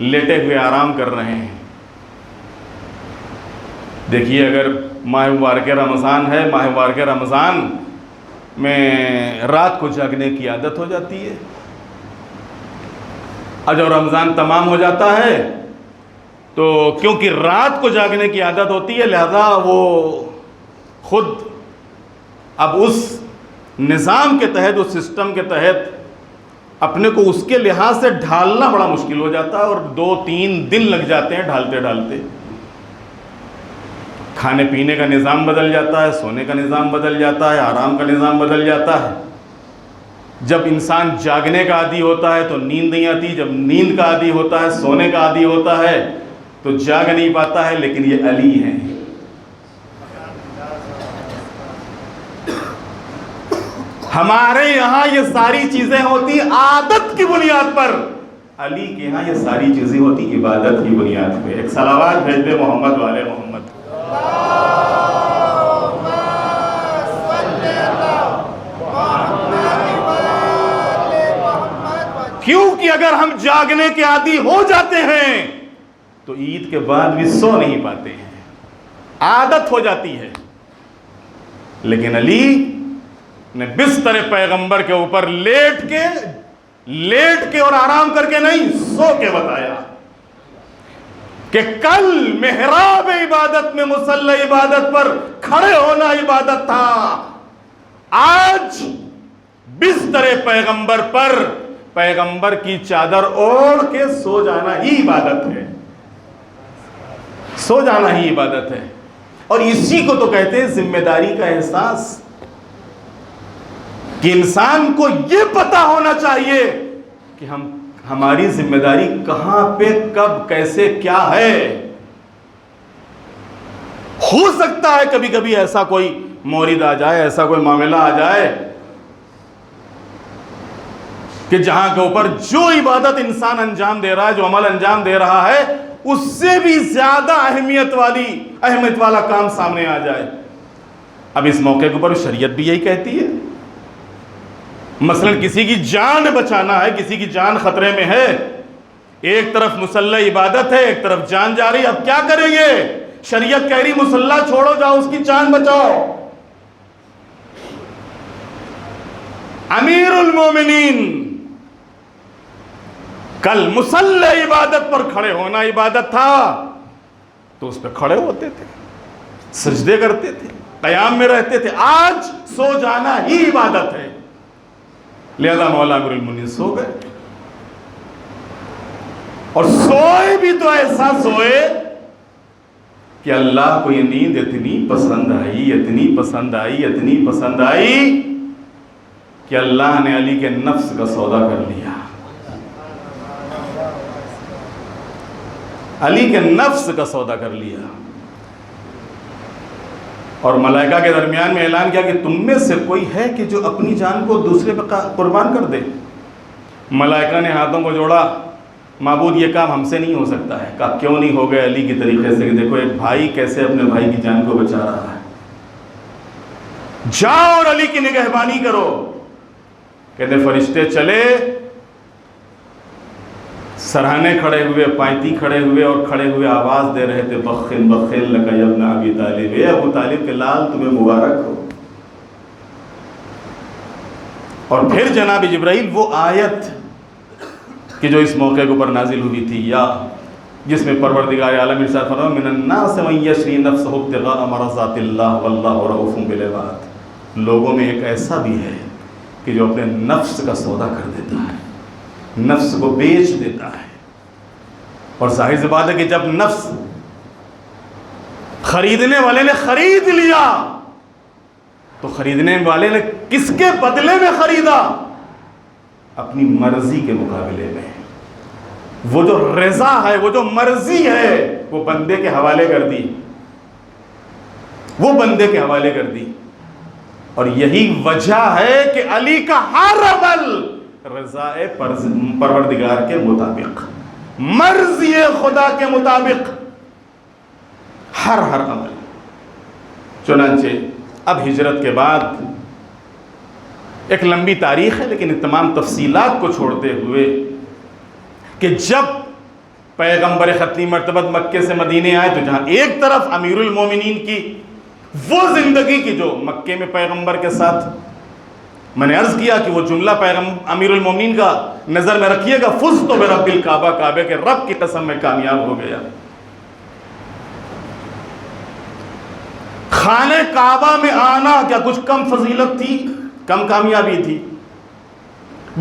لیٹے ہوئے آرام کر رہے ہیں۔ دیکھیے، اگر ماہ مبارک رمضان ہے، ماہ مبارک رمضان میں رات کو جاگنے کی عادت ہو جاتی ہے، اور جب رمضان تمام ہو جاتا ہے تو کیونکہ رات کو جاگنے کی عادت ہوتی ہے، لہذا وہ خود اب اس نظام کے تحت، اس سسٹم کے تحت اپنے کو اس کے لحاظ سے ڈھالنا بڑا مشکل ہو جاتا ہے، اور 2-3 دن لگ جاتے ہیں ڈھالتے ڈھالتے۔ کھانے پینے کا نظام بدل جاتا ہے، سونے کا نظام بدل جاتا ہے، آرام کا نظام بدل جاتا ہے۔ جب انسان جاگنے کا عادی ہوتا ہے تو نیند نہیں آتی، جب نیند کا عادی ہوتا ہے، سونے کا عادی ہوتا ہے تو جاگ نہیں پاتا ہے، لیکن یہ علی ہیں۔ ہمارے یہاں یہ ساری چیزیں ہوتی عادت کی بنیاد پر، علی کے یہاں یہ ساری چیزیں ہوتی عبادت کی بنیاد پہ۔ ایک صلوات بھیج دے محمد والے محمد۔ کیونکہ اگر ہم جاگنے کے عادی ہو جاتے ہیں تو عید کے بعد بھی سو نہیں پاتے ہیں، عادت ہو جاتی ہے۔ لیکن علی نے بستر پیغمبر کے اوپر لیٹ کے اور آرام کر کے نہیں، سو کے بتایا کہ کل محراب عبادت میں مصلی عبادت پر کھڑے ہونا عبادت تھا، آج بستر پیغمبر پر پیغمبر کی چادر اوڑھ کے سو جانا ہی عبادت ہے، سو جانا ہی عبادت ہے۔ اور اسی کو تو کہتے ہیں ذمہ داری کا احساس، کہ انسان کو یہ پتا ہونا چاہیے کہ ہماری ذمہ داری کہاں پہ، کب، کیسے، کیا ہے۔ ہو سکتا ہے کبھی کبھی ایسا کوئی مورد آ جائے، ایسا کوئی معاملہ آ جائے کہ جہاں کے اوپر جو عبادت انسان انجام دے رہا ہے، جو عمل انجام دے رہا ہے، اس سے بھی زیادہ اہمیت والا کام سامنے آ جائے۔ اب اس موقع کے اوپر شریعت بھی یہی کہتی ہے، مثلا کسی کی جان بچانا ہے، کسی کی جان خطرے میں ہے، ایک طرف مصلی عبادت ہے، ایک طرف جان جا رہی، اب کیا کریں گے؟ شریعت کہہ رہی مصلی چھوڑو، جاؤ اس کی جان بچاؤ۔ امیر المومنین کل مصلی عبادت پر کھڑے ہونا عبادت تھا تو اس پہ کھڑے ہوتے تھے، سجدے کرتے تھے، قیام میں رہتے تھے، آج سو جانا ہی عبادت ہے، لہذا مولا امیر المومنین سو گئے، اور سوئے بھی تو ایسا سوئے کہ اللہ کو یہ نیند اتنی پسند آئی، اتنی پسند آئی، اتنی پسند آئی کہ اللہ نے علی کے نفس کا سودا کر لیا، علی کے نفس کا سودا کر لیا، اور ملائکہ کے درمیان میں اعلان کیا کہ تم میں سے کوئی ہے کہ جو اپنی جان کو دوسرے پہ قربان کر دے؟ ملائکہ نے ہاتھوں کو جوڑا، معبود یہ کام ہم سے نہیں ہو سکتا ہے۔ کہا کیوں نہیں ہو گئے؟ علی کی طریقے سے، کہ دیکھو ایک بھائی کیسے اپنے بھائی کی جان کو بچا رہا ہے، جاؤ اور علی کی نگہبانی کرو۔ کہتے فرشتے چلے، سرہانے کھڑے ہوئے، پائنتی کھڑے ہوئے، اور کھڑے ہوئے آواز دے رہے تھے بخن بخن لک یا ابن ابی طالب، اے ابو طالب کے لال تمہیں مبارک ہو۔ اور پھر جناب جبرائیل وہ آیت کہ جو اس موقع کے اوپر نازل ہوئی تھی، یا جس میں پروردگار عالم ارشاد فرمایا من الناس من یشری نفسہ ابتغاء مرضات اللہ واللہ رؤوف بالعباد، لوگوں میں ایک ایسا بھی ہے کہ جو اپنے نفس کا سودا کر دیتا ہے، نفس کو بیچ دیتا ہے۔ اور ظاہر سی بات ہے کہ جب نفس خریدنے والے نے خرید لیا تو خریدنے والے نے کس کے بدلے میں خریدا؟ اپنی مرضی کے مقابلے میں۔ وہ جو رضا ہے، وہ جو مرضی ہے، وہ بندے کے حوالے کر دی، وہ بندے کے حوالے کر دی۔ اور یہی وجہ ہے کہ علی کا ہر عمل رضا پروردگار کے مطابق، مرضی خدا کے مطابق، ہر عمل۔ چنانچہ اب ہجرت کے بعد ایک لمبی تاریخ ہے، لیکن ان تمام تفصیلات کو چھوڑتے ہوئے کہ جب پیغمبر ختمی مرتبہ مکے سے مدینے آئے تو جہاں ایک طرف امیر المومنین کی وہ زندگی کی جو مکے میں پیغمبر کے ساتھ، میں نے عرض کیا کہ وہ جملہ امیر المومنین کا نظر میں رکھیے گا، فزت برب الکعبہ، کعبے کے رب کی قسم میں کامیاب ہو گیا۔ خانہ کعبہ میں آنا کیا کچھ کم فضیلت تھی، کم کامیابی تھی؟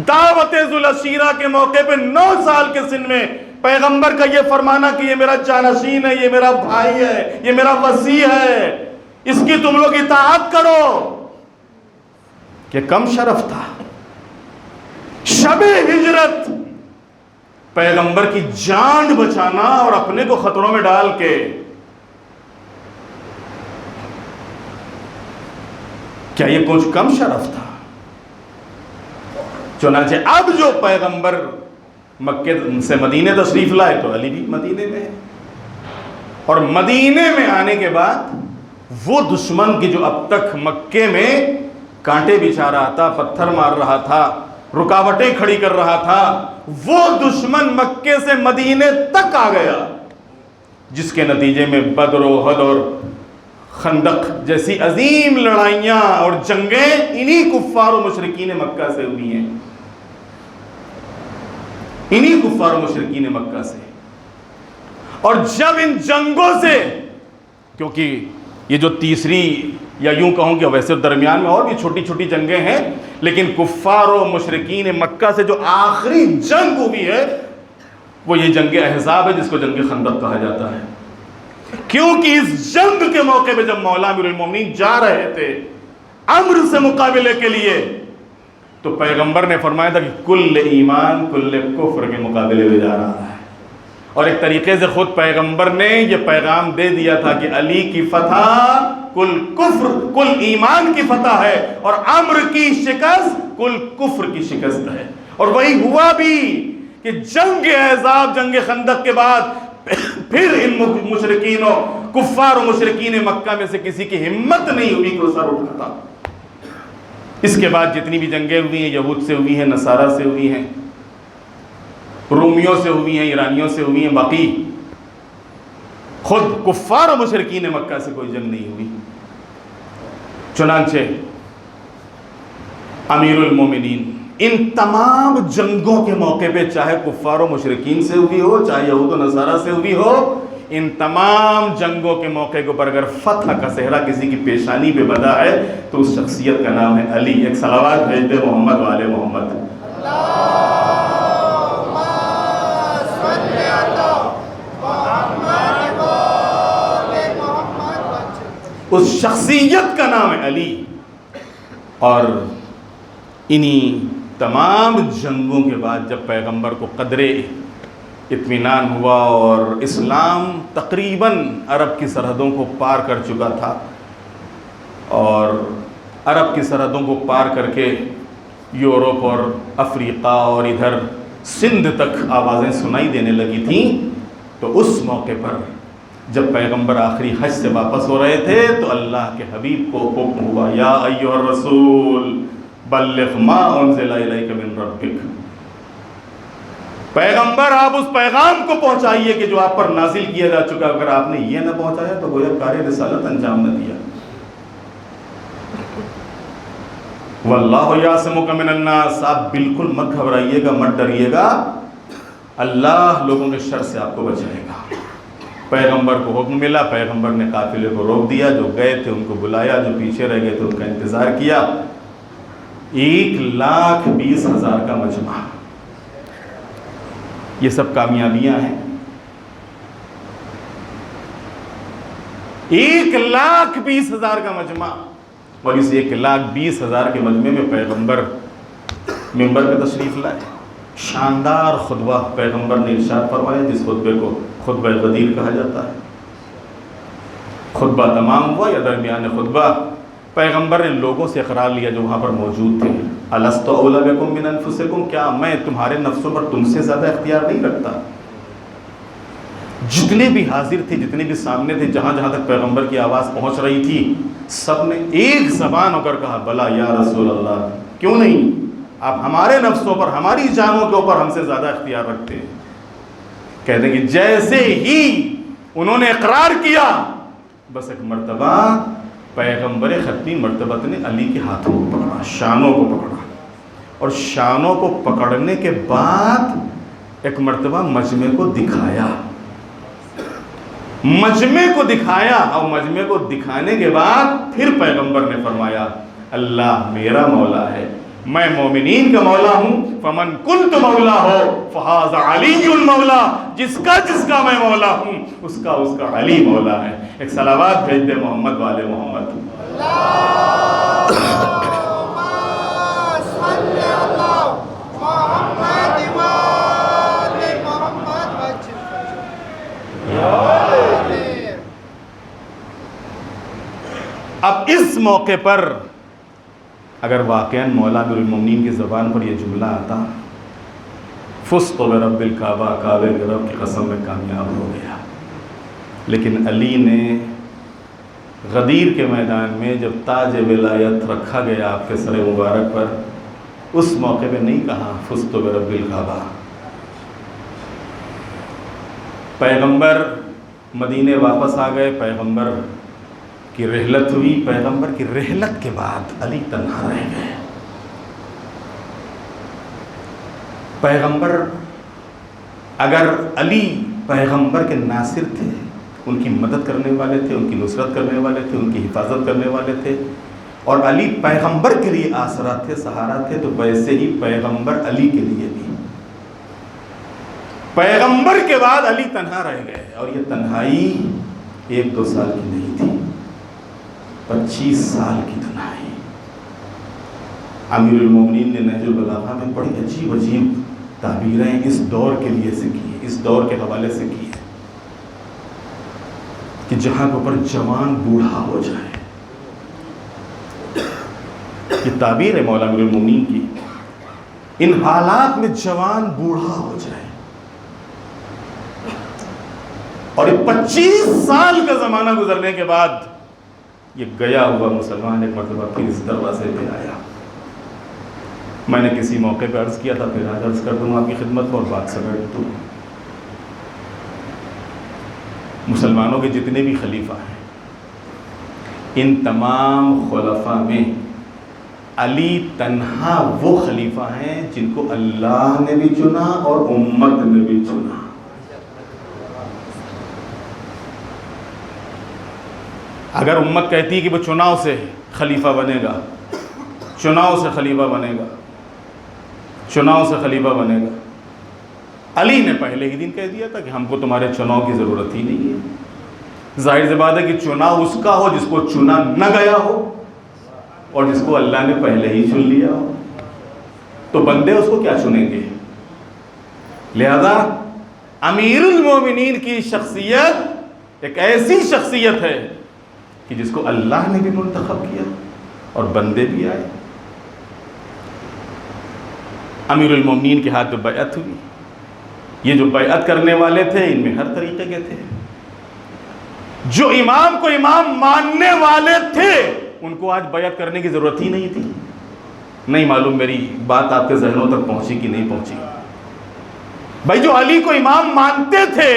دعوت ذوالعشیرہ کے موقع پہ 9 سال کے سن میں پیغمبر کا یہ فرمانا کہ یہ میرا جانشین ہے، یہ میرا بھائی ہے، یہ میرا وصی ہے، اس کی تم لوگ اطاعت کرو، کہ کم شرف تھا؟ شب ہجرت پیغمبر کی جان بچانا اور اپنے کو خطروں میں ڈال کے، کیا یہ کچھ کم شرف تھا؟ چنانچہ اب جو پیغمبر مکے سے مدینے تشریف لائے تو علی بھی مدینے میں ہے، اور مدینے میں آنے کے بعد وہ دشمن کی جو اب تک مکے میں کانٹے بچھا رہا تھا، پتھر مار رہا تھا، رکاوٹیں کھڑی کر رہا تھا، وہ دشمن مکے سے مدینے تک آ گیا، جس کے نتیجے میں بدر و احد اور خندق جیسی عظیم لڑائیاں اور جنگیں انہی کفار و مشرکین مکہ سے ہوئی ہیں، انہی کفار و مشرکین مکہ سے۔ اور جب ان جنگوں سے، کیونکہ یہ جو تیسری یا یوں کہوں کہ ویسے درمیان میں اور بھی چھوٹی چھوٹی جنگیں ہیں، لیکن کفار و مشرکین مکہ سے جو آخری جنگ ہوئی ہے وہ یہ جنگ احزاب ہے، جس کو جنگ خندق کہا جاتا ہے۔ کیونکہ اس جنگ کے موقع پہ جب مولا امیر المومنین جا رہے تھے امر سے مقابلے کے لیے، تو پیغمبر نے فرمایا تھا کہ کل ایمان کل کفر کے مقابلے میں جا رہا ہے، اور ایک طریقے سے خود پیغمبر نے یہ پیغام دے دیا تھا کہ علی کی فتح کل کفر کل ایمان کی فتح ہے، اور امر کی شکست کل کفر کی شکست ہے۔ اور وہی ہوا بھی کہ جنگ احزاب، جنگ خندق کے بعد پھر ان مشرکینوں کفار و مشرکین مکہ میں سے کسی کی ہمت نہیں ہوئی کہ وہ سر اٹھاتا۔ اس کے بعد جتنی بھی جنگیں ہوئی ہیں، یہود سے ہوئی ہیں، نصارہ سے ہوئی ہیں، رومیوں سے ہوئی ہیں، ایرانیوں سے ہوئی ہیں، باقی خود کفار و مشرکین مکہ سے کوئی جنگ نہیں ہوئی۔ چنانچہ امیر المومنین ان تمام جنگوں کے موقع پہ، چاہے کفار و مشرکین سے ہوئی ہو، چاہے یہود و نصارہ سے ہوئی ہو، ان تمام جنگوں کے موقع کے اوپر اگر فتح کا صحرا کسی کی پیشانی پہ بدا ہے تو اس شخصیت کا نام ہے علی۔ ایک صلوات بھیج دے محمد والے محمد۔ اس شخصیت کا نام ہے علی. اور انہی تمام جنگوں کے بعد جب پیغمبر کو قدرے اطمینان ہوا اور اسلام تقریباً عرب کی سرحدوں کو پار کر چکا تھا، اور عرب کی سرحدوں کو پار کر کے یورپ اور افریقہ اور ادھر سندھ تک آوازیں سنائی دینے لگی تھیں، تو اس موقع پر جب پیغمبر آخری حج سے واپس ہو رہے تھے تو اللہ کے حبیب کو حکم ہوا، یا ایھا الرسول بلغ ما انزل الیک من ربک. پیغمبر آپ اس پیغام کو پہنچائیے کہ جو آپ پر نازل کیا جا چکا. اگر آپ نے یہ نہ پہنچایا تو گویا کار رسالت انجام نہ دیا. واللہ یعصمک من الناس، آپ بالکل مت گھبرائیے گا، مت ڈریے گا، اللہ لوگوں کے شر سے آپ کو بچائے گا. پیغمبر کو حکم ملا، پیغمبر نے قافلے کو روک دیا، جو گئے تھے ان کو بلایا، جو پیچھے رہ گئے تھے ان کا انتظار کیا. 1,20,000 کا مجمع. یہ سب کامیابیاں ہیں. 1,20,000 کا مجمع، اور اس 1,20,000 کے مجمع میں پیغمبر منبر پہ تشریف لائے. شاندار خطبہ پیغمبر نے ارشاد فرمایا، جس خطبے کو خطبہ غدیر کہا جاتا ہے. خطبہ تمام ہوا یا درمیان خطبہ پیغمبر نے لوگوں سے اقرار لیا جو وہاں پر موجود تھے، الست اولی بکم من انفسکم، کیا میں تمہارے نفسوں پر تم سے زیادہ اختیار نہیں رکھتا؟ جتنے بھی حاضر تھے، جتنے بھی سامنے تھے، جہاں جہاں تک پیغمبر کی آواز پہنچ رہی تھی، سب نے ایک زبان ہو کر کہا، بلا یا رسول اللہ، کیوں نہیں، آپ ہمارے نفسوں پر، ہماری جانوں کے اوپر ہم سے زیادہ اختیار رکھتے ہیں. کہتے ہیں کہ جیسے ہی انہوں نے اقرار کیا، بس ایک مرتبہ پیغمبر ختمی مرتبہ نے علی کے ہاتھوں کو پکڑا، شانوں کو پکڑا، اور شانوں کو پکڑنے کے بعد ایک مرتبہ مجمع کو دکھایا. مجمع کو دکھایا، اور مجمع کو دکھانے کے بعد پھر پیغمبر نے فرمایا، اللہ میرا مولا ہے، میں مومنین کا مولا ہوں. فمن کنت مولا ہو فہذا علی المولا، جس کا میں مولا ہوں اس کا علی مولا ہے. ایک صلوات بھیج دے محمد والے محمد. اب اس موقع پر اگر واقعاً مولا امیر المومنین کی زبان پر یہ جملہ آتا، فزت برب الکعبہ، کعبے کے رب کی قسم میں کامیاب ہو گیا، لیکن علی نے غدیر کے میدان میں جب تاج ولایت رکھا گیا آپ کے سر مبارک پر، اس موقع پہ نہیں کہا فزت برب الکعبہ. پیغمبر مدینے واپس آ گئے، پیغمبر کی رحلت ہوئی. پیغمبر کی رحلت کے بعد علی تنہا رہ گئے. پیغمبر، اگر علی پیغمبر کے ناصر تھے، ان کی مدد کرنے والے تھے، ان کی نصرت کرنے والے تھے، ان کی حفاظت کرنے والے تھے، اور علی پیغمبر کے لیے آسرا تھے، سہارا تھے، تو ویسے ہی پیغمبر علی کے لیے بھی. پیغمبر کے بعد علی تنہا رہ گئے، اور یہ تنہائی 1-2 سال کی نہیں تھی، 25 سال کی تنہائی. امیر المومنین نے نہج البلاغہ میں بڑی عجیب عجیب تعبیریں اس دور کے لیے سے کی ہیں، اس دور کے حوالے سے کی ہیں، کہ جہاں کے اوپر جوان بوڑھا ہو جائے. یہ تعبیر ہے مولا امیر المومنین کی، ان حالات میں جوان بوڑھا ہو جائے. اور یہ 25 سال کا زمانہ گزرنے کے بعد یہ گیا ہوا مسلمان ایک مرتبہ پھر اس دروازے پہ آیا. میں نے کسی موقع پہ عرض کیا تھا، پھر آج عرض کر دوں آپ کی خدمت میں اور بات سمیٹ دوں. مسلمانوں کے جتنے بھی خلیفہ ہیں، ان تمام خلفاء میں علی تنہا وہ خلیفہ ہیں جن کو اللہ نے بھی چنا اور امت نے بھی چنا. اگر امت کہتی کہ وہ چناؤ سے خلیفہ بنے گا، چناؤ سے خلیفہ بنے گا، چناؤ سے خلیفہ بنے گا، علی نے پہلے ہی دن کہہ دیا تھا کہ ہم کو تمہارے چناؤ کی ضرورت ہی نہیں ہے. ظاہر سی بات ہے کہ چناؤ اس کا ہو جس کو چنا نہ گیا ہو اور جس کو اللہ نے پہلے ہی چن لیا ہو، تو بندے اس کو کیا چنیں گے؟ لہذا امیر المومنین کی شخصیت ایک ایسی شخصیت ہے کہ جس کو اللہ نے بھی منتخب کیا اور بندے بھی آئے۔ امیر المومنین کے ہاتھ پہ بیعت ہوئی۔ یہ جو بیعت کرنے والے تھے ان میں ہر طریقے کے تھے، جو امام کو امام ماننے والے تھے ان کو آج بیعت کرنے کی ضرورت ہی نہیں تھی۔ نہیں معلوم میری بات آپ کے ذہنوں تک پہنچی کہ نہیں پہنچی؟ بھائی جو علی کو امام مانتے تھے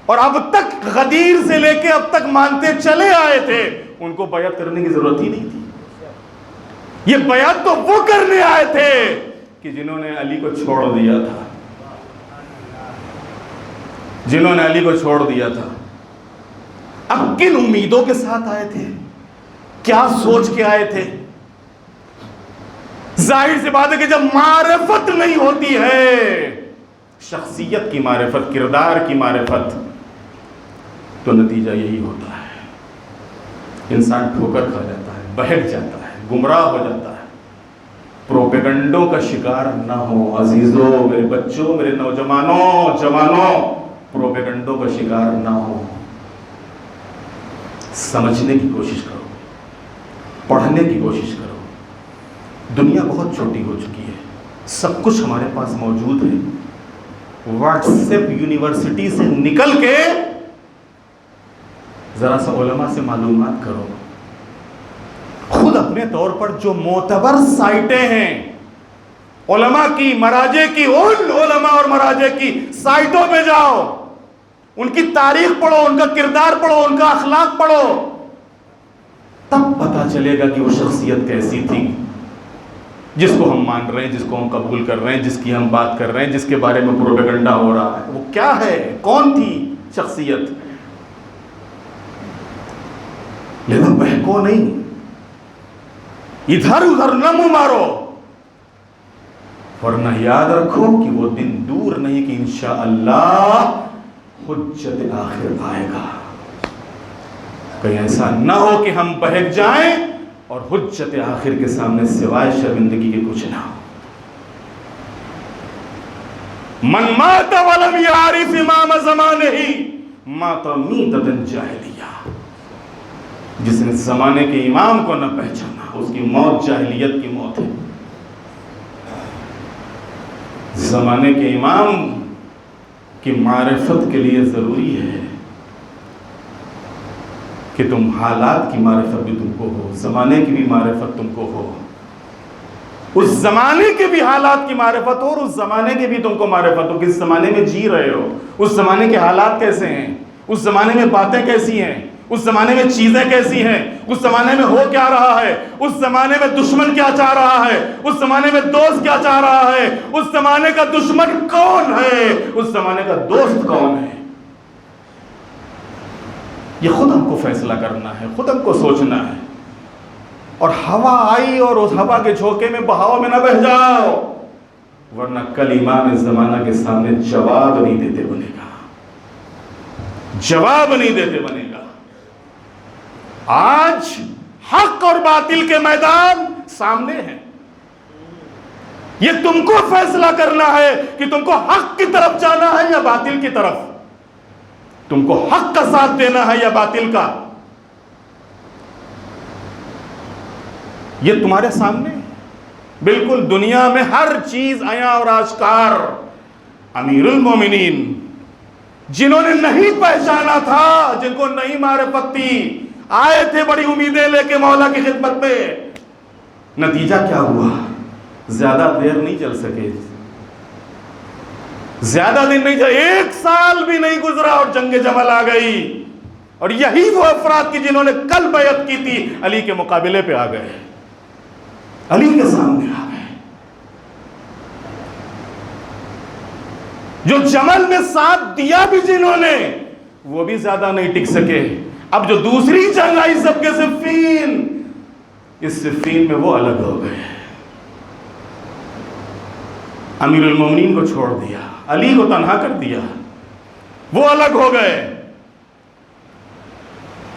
اور اب تک غدیر سے لے کے اب تک مانتے چلے آئے تھے، ان کو بیعت کرنے کی ضرورت ہی نہیں تھی۔ یہ بیعت تو وہ کرنے آئے تھے کہ جنہوں نے علی کو چھوڑ دیا تھا، جنہوں نے علی کو چھوڑ دیا تھا۔ اب کن امیدوں کے ساتھ آئے تھے؟ کیا سوچ کے آئے تھے؟ ظاہر سی بات ہے کہ جب معرفت نہیں ہوتی ہے، شخصیت کی معرفت، کردار کی معرفت، تو نتیجہ یہی ہوتا ہے، انسان ٹھوکر کھا جاتا ہے، بہک جاتا ہے، گمراہ ہو جاتا ہے۔ پروپیگنڈوں کا شکار نہ ہو عزیزوں، میرے بچوں، میرے نوجوانوں، جوانوں، پروپیگنڈوں کا شکار نہ ہو۔ سمجھنے کی کوشش کرو، پڑھنے کی کوشش کرو۔ دنیا بہت چھوٹی ہو چکی ہے، سب کچھ ہمارے پاس موجود ہے۔ واٹس ایپ یونیورسٹی سے نکل کے ذرا سا علماء سے معلومات کرو۔ خود اپنے طور پر جو معتبر سائٹیں ہیں علماء کی، مراجع کی، ان علماء اور مراجع کی سائٹوں پہ جاؤ، ان کی تاریخ پڑھو، ان کا کردار پڑھو، ان کا اخلاق پڑھو، تب پتہ چلے گا کہ وہ شخصیت کیسی تھی جس کو ہم مان رہے ہیں، جس کو ہم قبول کر رہے ہیں، جس کی ہم بات کر رہے ہیں، جس کے بارے میں پروپیگنڈا ہو رہا ہے۔ وہ کیا ہے، کون تھی شخصیت؟ لیکن بہکو نہیں، ادھر ادھر نہ منہ مارو، ورنہ یاد رکھو کہ وہ دن دور نہیں کہ انشاءاللہ حجت آخر آئے گا۔ کہیں ایسا نہ ہو کہ ہم بہک جائیں اور حجت آخر کے سامنے سوائے شرمندگی کے کچھ نہ ہو۔ من مات ولم یعرف امام زمانہ مات میتۃ جاہلیہ، جس نے زمانے کے امام کو نہ پہچانا اس کی موت جاہلیت کی موت ہے۔ زمانے کے امام کی معرفت کے لیے ضروری ہے کہ تم حالات کی معرفت بھی تم کو ہو، زمانے کی بھی معرفت تم کو ہو، اس زمانے کے بھی حالات کی معرفت ہو اور اس زمانے کے بھی تم کو معرفت ہو، کس زمانے میں جی رہے ہو، اس زمانے کے حالات کیسے ہیں، اس زمانے میں باتیں کیسی ہیں، اس زمانے میں چیزیں کیسی ہیں، اس زمانے میں ہو کیا رہا ہے، اس زمانے میں دشمن کیا چاہ رہا ہے، اس زمانے میں دوست کیا چاہ رہا ہے، اس زمانے کا دشمن کون ہے، اس زمانے کا دوست کون ہے۔ یہ خود ہم کو فیصلہ کرنا ہے، خود ہم کو سوچنا ہے۔ اور ہوا آئی اور اس ہوا کے جھونکے میں بہاؤ میں نہ بہہ جاؤ، ورنہ کل امام زمانہ کے سامنے جواب نہیں دیتے بنے گا، جواب نہیں دیتے بنے گا۔ آج حق اور باطل کے میدان سامنے ہیں، یہ تم کو فیصلہ کرنا ہے کہ تم کو حق کی طرف جانا ہے یا باطل کی طرف، تم کو حق کا ساتھ دینا ہے یا باطل کا۔ یہ تمہارے سامنے بالکل دنیا میں ہر چیز عیاں اور آشکار۔ امیر المومنین جنہوں نے نہیں پہچانا تھا، جن کو نہیں معرفت تھی، آئے تھے بڑی امیدیں لے کے مولا کی خدمت میں، نتیجہ کیا ہوا؟ زیادہ دیر نہیں چل سکے، زیادہ دن نہیں چل، 1 سال بھی نہیں گزرا اور جنگ جمل آ گئی، اور یہی وہ افراد کی جنہوں نے کل بیعت کی تھی علی کے مقابلے پہ آ گئے، علی کے سامنے آ گئے۔ جو جمل میں ساتھ دیا بھی جنہوں نے، وہ بھی زیادہ نہیں ٹک سکے۔ اب جو دوسری جنگ آئی سب کے صفین، اس صفین میں وہ الگ ہو گئے، امیر المومنین کو چھوڑ دیا، علی کو تنہا کر دیا، وہ الگ ہو گئے۔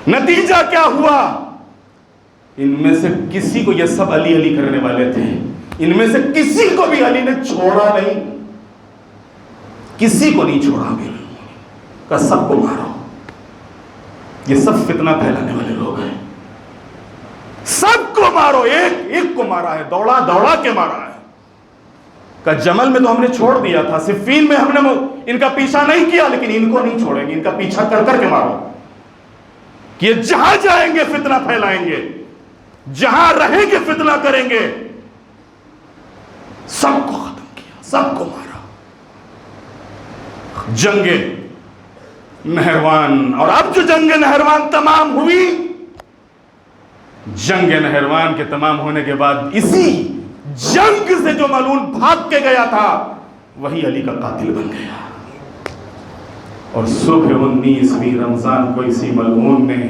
نتیجہ کیا ہوا؟ ان میں سے کسی کو، یہ سب علی علی کرنے والے تھے، ان میں سے کسی کو بھی علی نے چھوڑا نہیں، کسی کو نہیں چھوڑا، کہ سب کو مارو۔ یہ سب فتنہ پھیلانے والے لوگ ہیں، سب کو مارو، ایک ایک کو مارا ہے، دوڑا دوڑا کے مارا ہے۔ کہ جمل میں تو ہم نے چھوڑ دیا تھا، صفین میں ہم نے ان کا پیچھا نہیں کیا، لیکن ان کو نہیں چھوڑیں گے، ان کا پیچھا کر کر کے مارو، کہ یہ جہاں جائیں گے فتنہ پھیلائیں گے، جہاں رہیں گے فتنہ کریں گے۔ سب کو ختم کیا، سب کو مارا۔ جنگ نہروان، اور اب جو جنگ نہروان تمام ہوئی، جنگ نہروان کے تمام ہونے کے بعد اسی جنگ سے جو ملعون بھاگ کے گیا تھا وہی علی کا قاتل بن گیا۔ اور صبح 19ویں رمضان کو اسی ملعون نے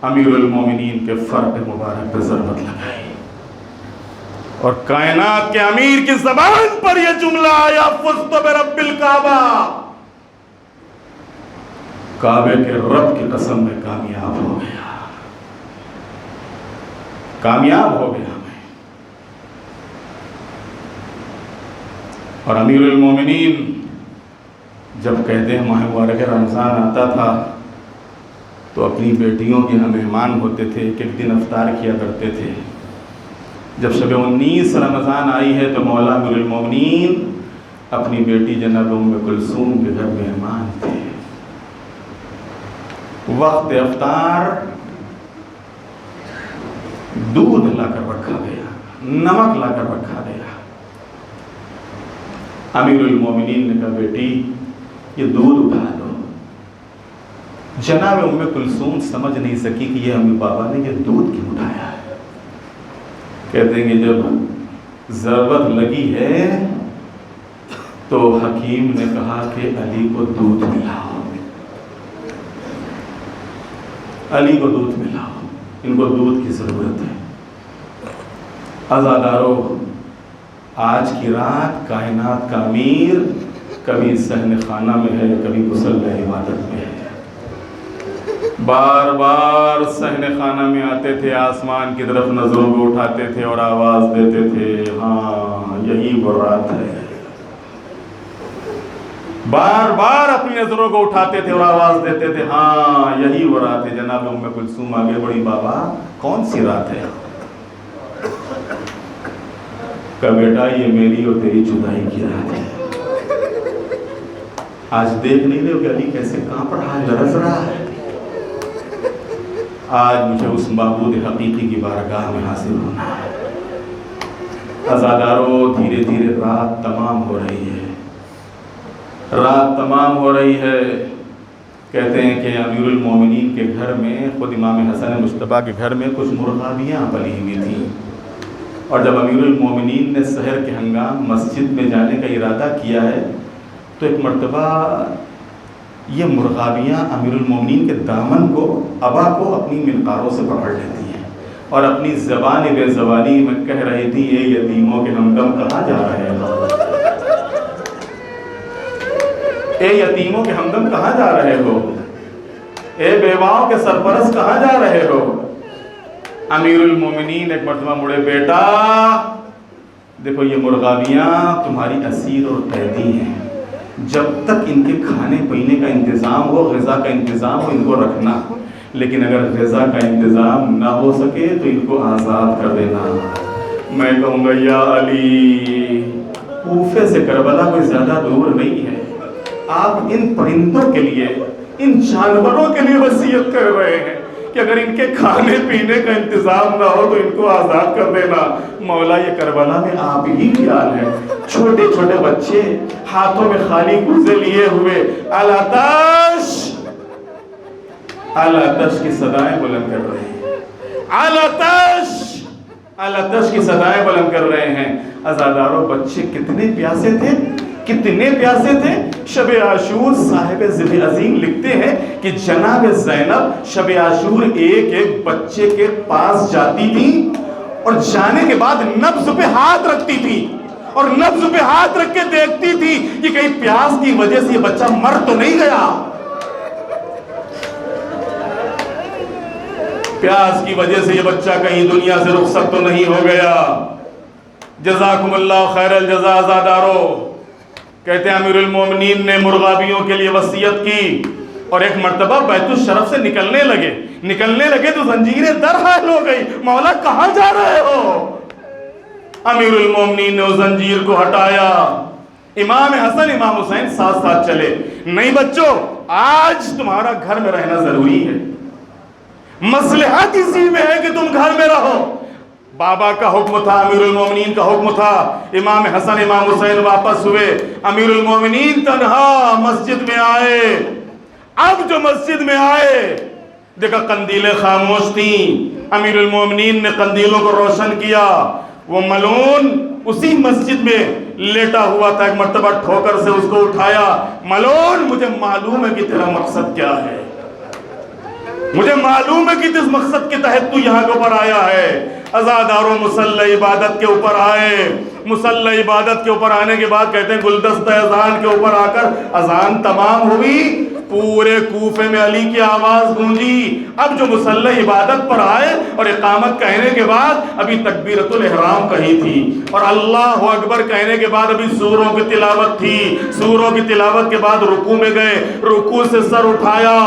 امیر المومنین کے فرق مبارک پہ ضربت لگائی، اور کائنات کے امیر کی زبان پر یہ جملہ آیا، فزت برب الکعبہ، کعبے کے رب کی قسم میں کامیاب ہو گیا، کامیاب ہو گیا میں۔ اور امیر المومنین جب کہتے ہیں ماہ مبارک رمضان آتا تھا تو اپنی بیٹیوں کے یہاں مہمان ہوتے تھے، ایک ایک دن افطار کیا کرتے تھے۔ جب شب 19 رمضان آئی ہے تو مولا امیر المومنین اپنی بیٹی جناب ام کلثوم کے گھر مہمان تھے۔ وقت افطار دودھ لا کر رکھا گیا، نمک لا کر رکھا گیا۔ امیر المومنین نے کہا بیٹی یہ دودھ اٹھا دو۔ جناب ام کلثوم سمجھ نہیں سکی کہ یہ امی بابا نے یہ دودھ کیوں اٹھایا ہے۔ کہتے ہیں کہ جب ضرورت لگی ہے تو حکیم نے کہا کہ علی کو دودھ ملاؤ، علی کو دودھ ملاؤ، ان کو دودھ کی ضرورت ہے۔ عزادارو، آج کی رات کائنات کا امیر کبھی صحن خانہ میں ہے، کبھی مصلی عبادت میں ہے۔ بار بار صحن خانہ میں آتے تھے، آسمان کی طرف نظروں کو اٹھاتے تھے اور آواز دیتے تھے، ہاں یہی وہ رات ہے۔ بار بار اپنی نظروں کو اٹھاتے تھے اور آواز دیتے تھے، ہاں یہی وہ رات ہے۔ جناب ام کلثوم آگے بڑی، بابا کون سی رات ہے؟ کہ بیٹا یہ میری اور تیری جدائی کی رات ہے۔ آج دیکھ نہیں رہے ہو کہ علی کیسے کانپ رہا ہے، لرز رہا ہے؟ آج مجھے اس معبود حقیقی کی بارگاہ میں حاصل ہونا ہے۔ عزادارو، دھیرے دھیرے رات تمام ہو رہی ہے، رات تمام ہو رہی ہے۔ کہتے ہیں کہ امیر المومنین کے گھر میں، خود امام حسن مجتبیٰ کے گھر میں کچھ مرغابیاں پلی ہوئی تھیں، اور جب امیر المومنین نے سحر کے ہنگام مسجد میں جانے کا ارادہ کیا ہے تو ایک مرتبہ یہ مرغابیاں امیر المومنین کے دامن کو، ابا کو اپنی منقاروں سے پکڑ لیتی ہیں اور اپنی زبان بے زبانی میں کہہ رہی تھی، اے یتیموں کے ہمدم کہاں جا رہے ہو؟ اے یتیموں کے ہمدم کہاں جا رہے ہو؟ اے بیواؤں کے سرپرست کہاں جا رہے ہو؟ امیر المومنین ایک مرتبہ مڑے، بیٹا دیکھو یہ مرغابیاں تمہاری اسیر اور قیدی ہیں، جب تک ان کے کھانے پینے کا انتظام ہو، غذا کا انتظام ہو، ان کو رکھنا، لیکن اگر غذا کا انتظام نہ ہو سکے تو ان کو آزاد کر دینا۔ میں کہوں گا یا علی، کوفے سے کربلا کوئی زیادہ دور نہیں ہے، آپ ان پرندوں کے لیے، ان جانوروں کے لیے وصیت کر رہے ہیں کہ اگر ان کے کھانے پینے کا انتظام نہ ہو تو ان کو آزاد کر دینا۔ مولا یہ کربلا میں آپ ہی کی حال ہے، چھوٹے چھوٹے بچے ہاتھوں میں خالی کوزے لیے ہوئے الاتش الاتش کی صدائیں بلند کر رہے ہیں، الاتش الاتش کی صدائیں بلند کر رہے ہیں۔ عزاداروں، بچے کتنے پیاسے تھے، کتنے پیاسے تھے۔ شب عاشور صاحب ذبح عظیم لکھتے ہیں کہ جناب زینب شب عاشور ایک ایک بچے کے پاس جاتی تھی اور جانے کے بعد نبض پہ ہاتھ رکھتی تھی، اور نبض پہ ہاتھ رکھ کے دیکھتی تھی کہ کہیں پیاس کی وجہ سے یہ بچہ مر تو نہیں گیا۔ پیاس کی وجہ سے یہ بچہ کہیں دنیا سے رخصت تو نہیں ہو گیا؟ جزاکم اللہ خیر الجزا عزادارو۔ کہتے ہیں امیر المومنین نے مرغابیوں کے لیے وصیت کی اور ایک مرتبہ بیت الشرف سے نکلنے لگے تو زنجیریں در حائل ہو گئی۔ مولا کہاں جا رہے ہو؟ امیر المومنین نے اس زنجیر کو ہٹایا۔ امام حسن امام حسین ساتھ ساتھ چلے۔ نہیں بچوں، آج تمہارا گھر میں رہنا ضروری ہے، مصلحت اسی میں ہے کہ تم گھر میں رہو۔ بابا کا حکم تھا، امیر المومنین کا حکم تھا۔ امام حسن امام حسین واپس ہوئے، امیر المومنین تنہا مسجد میں آئے۔ اب جو مسجد میں آئے دیکھا قندیلیں خاموش تھیں، امیر المومنین نے قندیلوں کو روشن کیا۔ وہ ملعون اسی مسجد میں لیٹا ہوا تھا، ایک مرتبہ ٹھوکر سے اس کو اٹھایا۔ ملعون، مجھے معلوم ہے کہ تیرا مقصد کیا ہے، مجھے معلوم ہے کہ کس مقصد کے تحت تو یہاں کے اوپر آیا ہے۔ عزاداروں مصلی عبادت کے اوپر آئے۔ مصلی عبادت کے اوپر آنے کے بعد کہتے ہیں گلدستہ اذان کے اوپر آ کر اذان تمام ہوئی، پورے کوفے میں علی کی آواز گونجی۔ اب جو مصلی عبادت پر آئے اور اقامت کہنے کے بعد ابھی تکبیرۃ الاحرام کہی تھی اور اللہ اکبر کہنے کے بعد ابھی سوروں کی تلاوت تھی۔ سوروں کی تلاوت کے بعد رکوع میں گئے، رکوع سے سر اٹھایا۔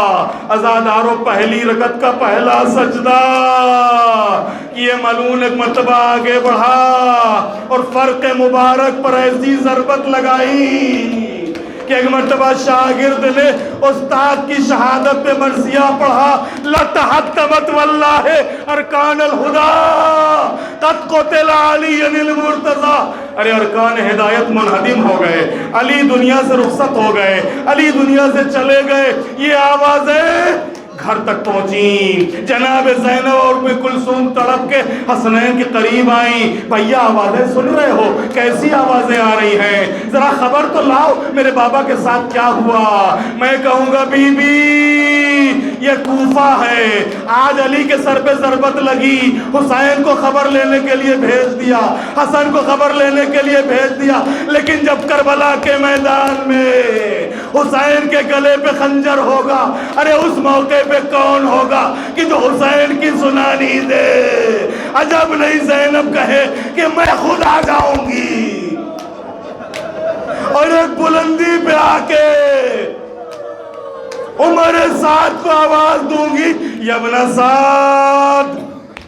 عزاداروں پہلی رکعت کا پہلا سجدہ یہ ملعون ایک مرتبہ آگے بڑھا اور فرق مبارک پر ایسی ضربت لگائی کہ ایک مرتبہ شاگرد نے استاد کی شہادت پہ مرثیہ پڑھا، لَتَحَتَّمَتْ وَاللَّهِ أَرْكَانَ الْهُدَى قَدْ قُتِلَ عَلِيٌّ الْمُرْتَضَى۔ ارے ارکان ہدایت منہدم ہو گئے، علی دنیا سے رخصت ہو گئے، علی دنیا سے چلے گئے۔ یہ آوازیں گھر تک پہنچی۔ جناب زینب اور ام کلثوم تڑپ کے حسنین کے قریب آئیں۔ بھیا آوازیں سن رہے ہو؟ کیسی آوازیں آ رہی ہیں؟ ذرا خبر تو لاؤ میرے بابا کے ساتھ کیا ہوا۔ میں کہوں گا بی بی یہ کوفہ ہے، آج علی کے سر پہ ضربت لگی، حسین کو خبر لینے کے لیے بھیج دیا، حسن کو خبر لینے کے لیے بھیج دیا، لیکن جب کربلا کے میدان میں حسین کے گلے پہ خنجر ہوگا، ارے اس موقع پہ کون ہوگا کہ جو حسین کی سنانی دے؟ عجب نہیں زینب کہے کہ میں خود آ جاؤں گی اور ایک بلندی پہ آ کے عمر سعد کو آواز دوں گی، یا ابن سعد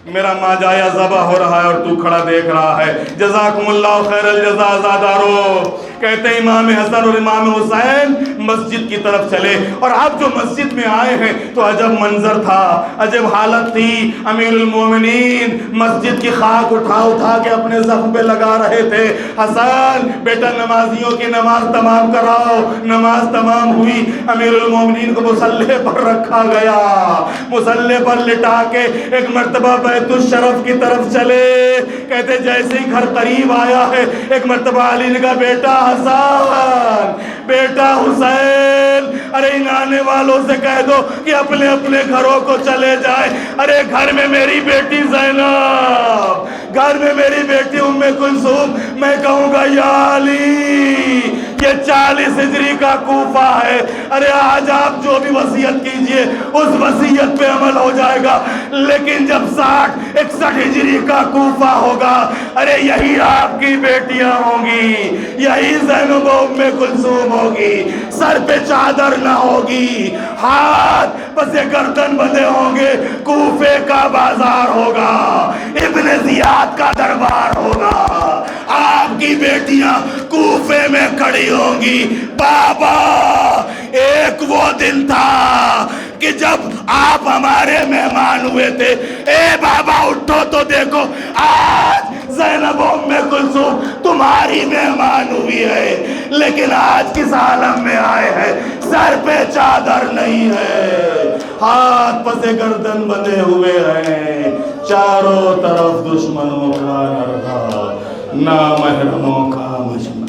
میرا ماجایا ذبح ہو رہا ہے اور تو کھڑا دیکھ رہا ہے۔ جزاکم اللہ خیر الجزا عزادارو۔ کہتے ہیں امام حسن اور امام حسین مسجد کی طرف چلے اور اب جو مسجد میں آئے ہیں تو عجب منظر تھا، عجب حالت تھی۔ امیر المومنین مسجد کی خاک اٹھا کے اپنے زخم پہ لگا رہے تھے۔ حسن بیٹا نمازیوں کی نماز تمام کراؤ۔ نماز تمام ہوئی، امیر المومنین کو مصلی پر رکھا گیا، مصلی پر لٹا کے ایک مرتبہ بیت الشرف کی طرف چلے۔ کہتے جیسے ہی گھر قریب آیا ہے ایک مرتبہ علی نے کہا بیٹا حسن، بیٹا حسین، ارے ان آنے والوں سے کہہ دو کہ اپنے اپنے گھروں کو چلے جائیں۔ ارے گھر میں میری بیٹی زینب، گھر میں میری بیٹی ام کلثوم، میں کہوں گا یا علی یہ 40 ہجری کا کوفہ ہے، ارے آج آپ جو بھی وصیت کیجئے اس وصیت پہ عمل ہو جائے گا، لیکن جب 60-61 ہجری کا کوفہ ہوگا، ارے یہی آپ کی بیٹیاں ہوں گی، یہی زینب و ام کلثوم ہوگی، سر پہ چادر نہ ہوگی، ہاتھ پس گردن بندے ہوں گے، کوفے کا بازار ہوگا، ابن زیاد کا دربار ہوگا، آپ کی بیٹیاں کوفے میں کھڑی ہوں گی۔ بابا ایک وہ دن تھا کہ جب آپ ہمارے مہمان ہوئے تھے، اے بابا اٹھو تو دیکھو آج زینب و ام کلثوم تمہاری مہمان ہوئی ہے، لیکن آج کس عالم میں آئے ہیں؟ سر پہ چادر نہیں ہے، ہاتھ پسے گردن بندے ہوئے ہیں، چاروں طرف دشمنوں کا نرغہ، نامحرموں کا مجمع۔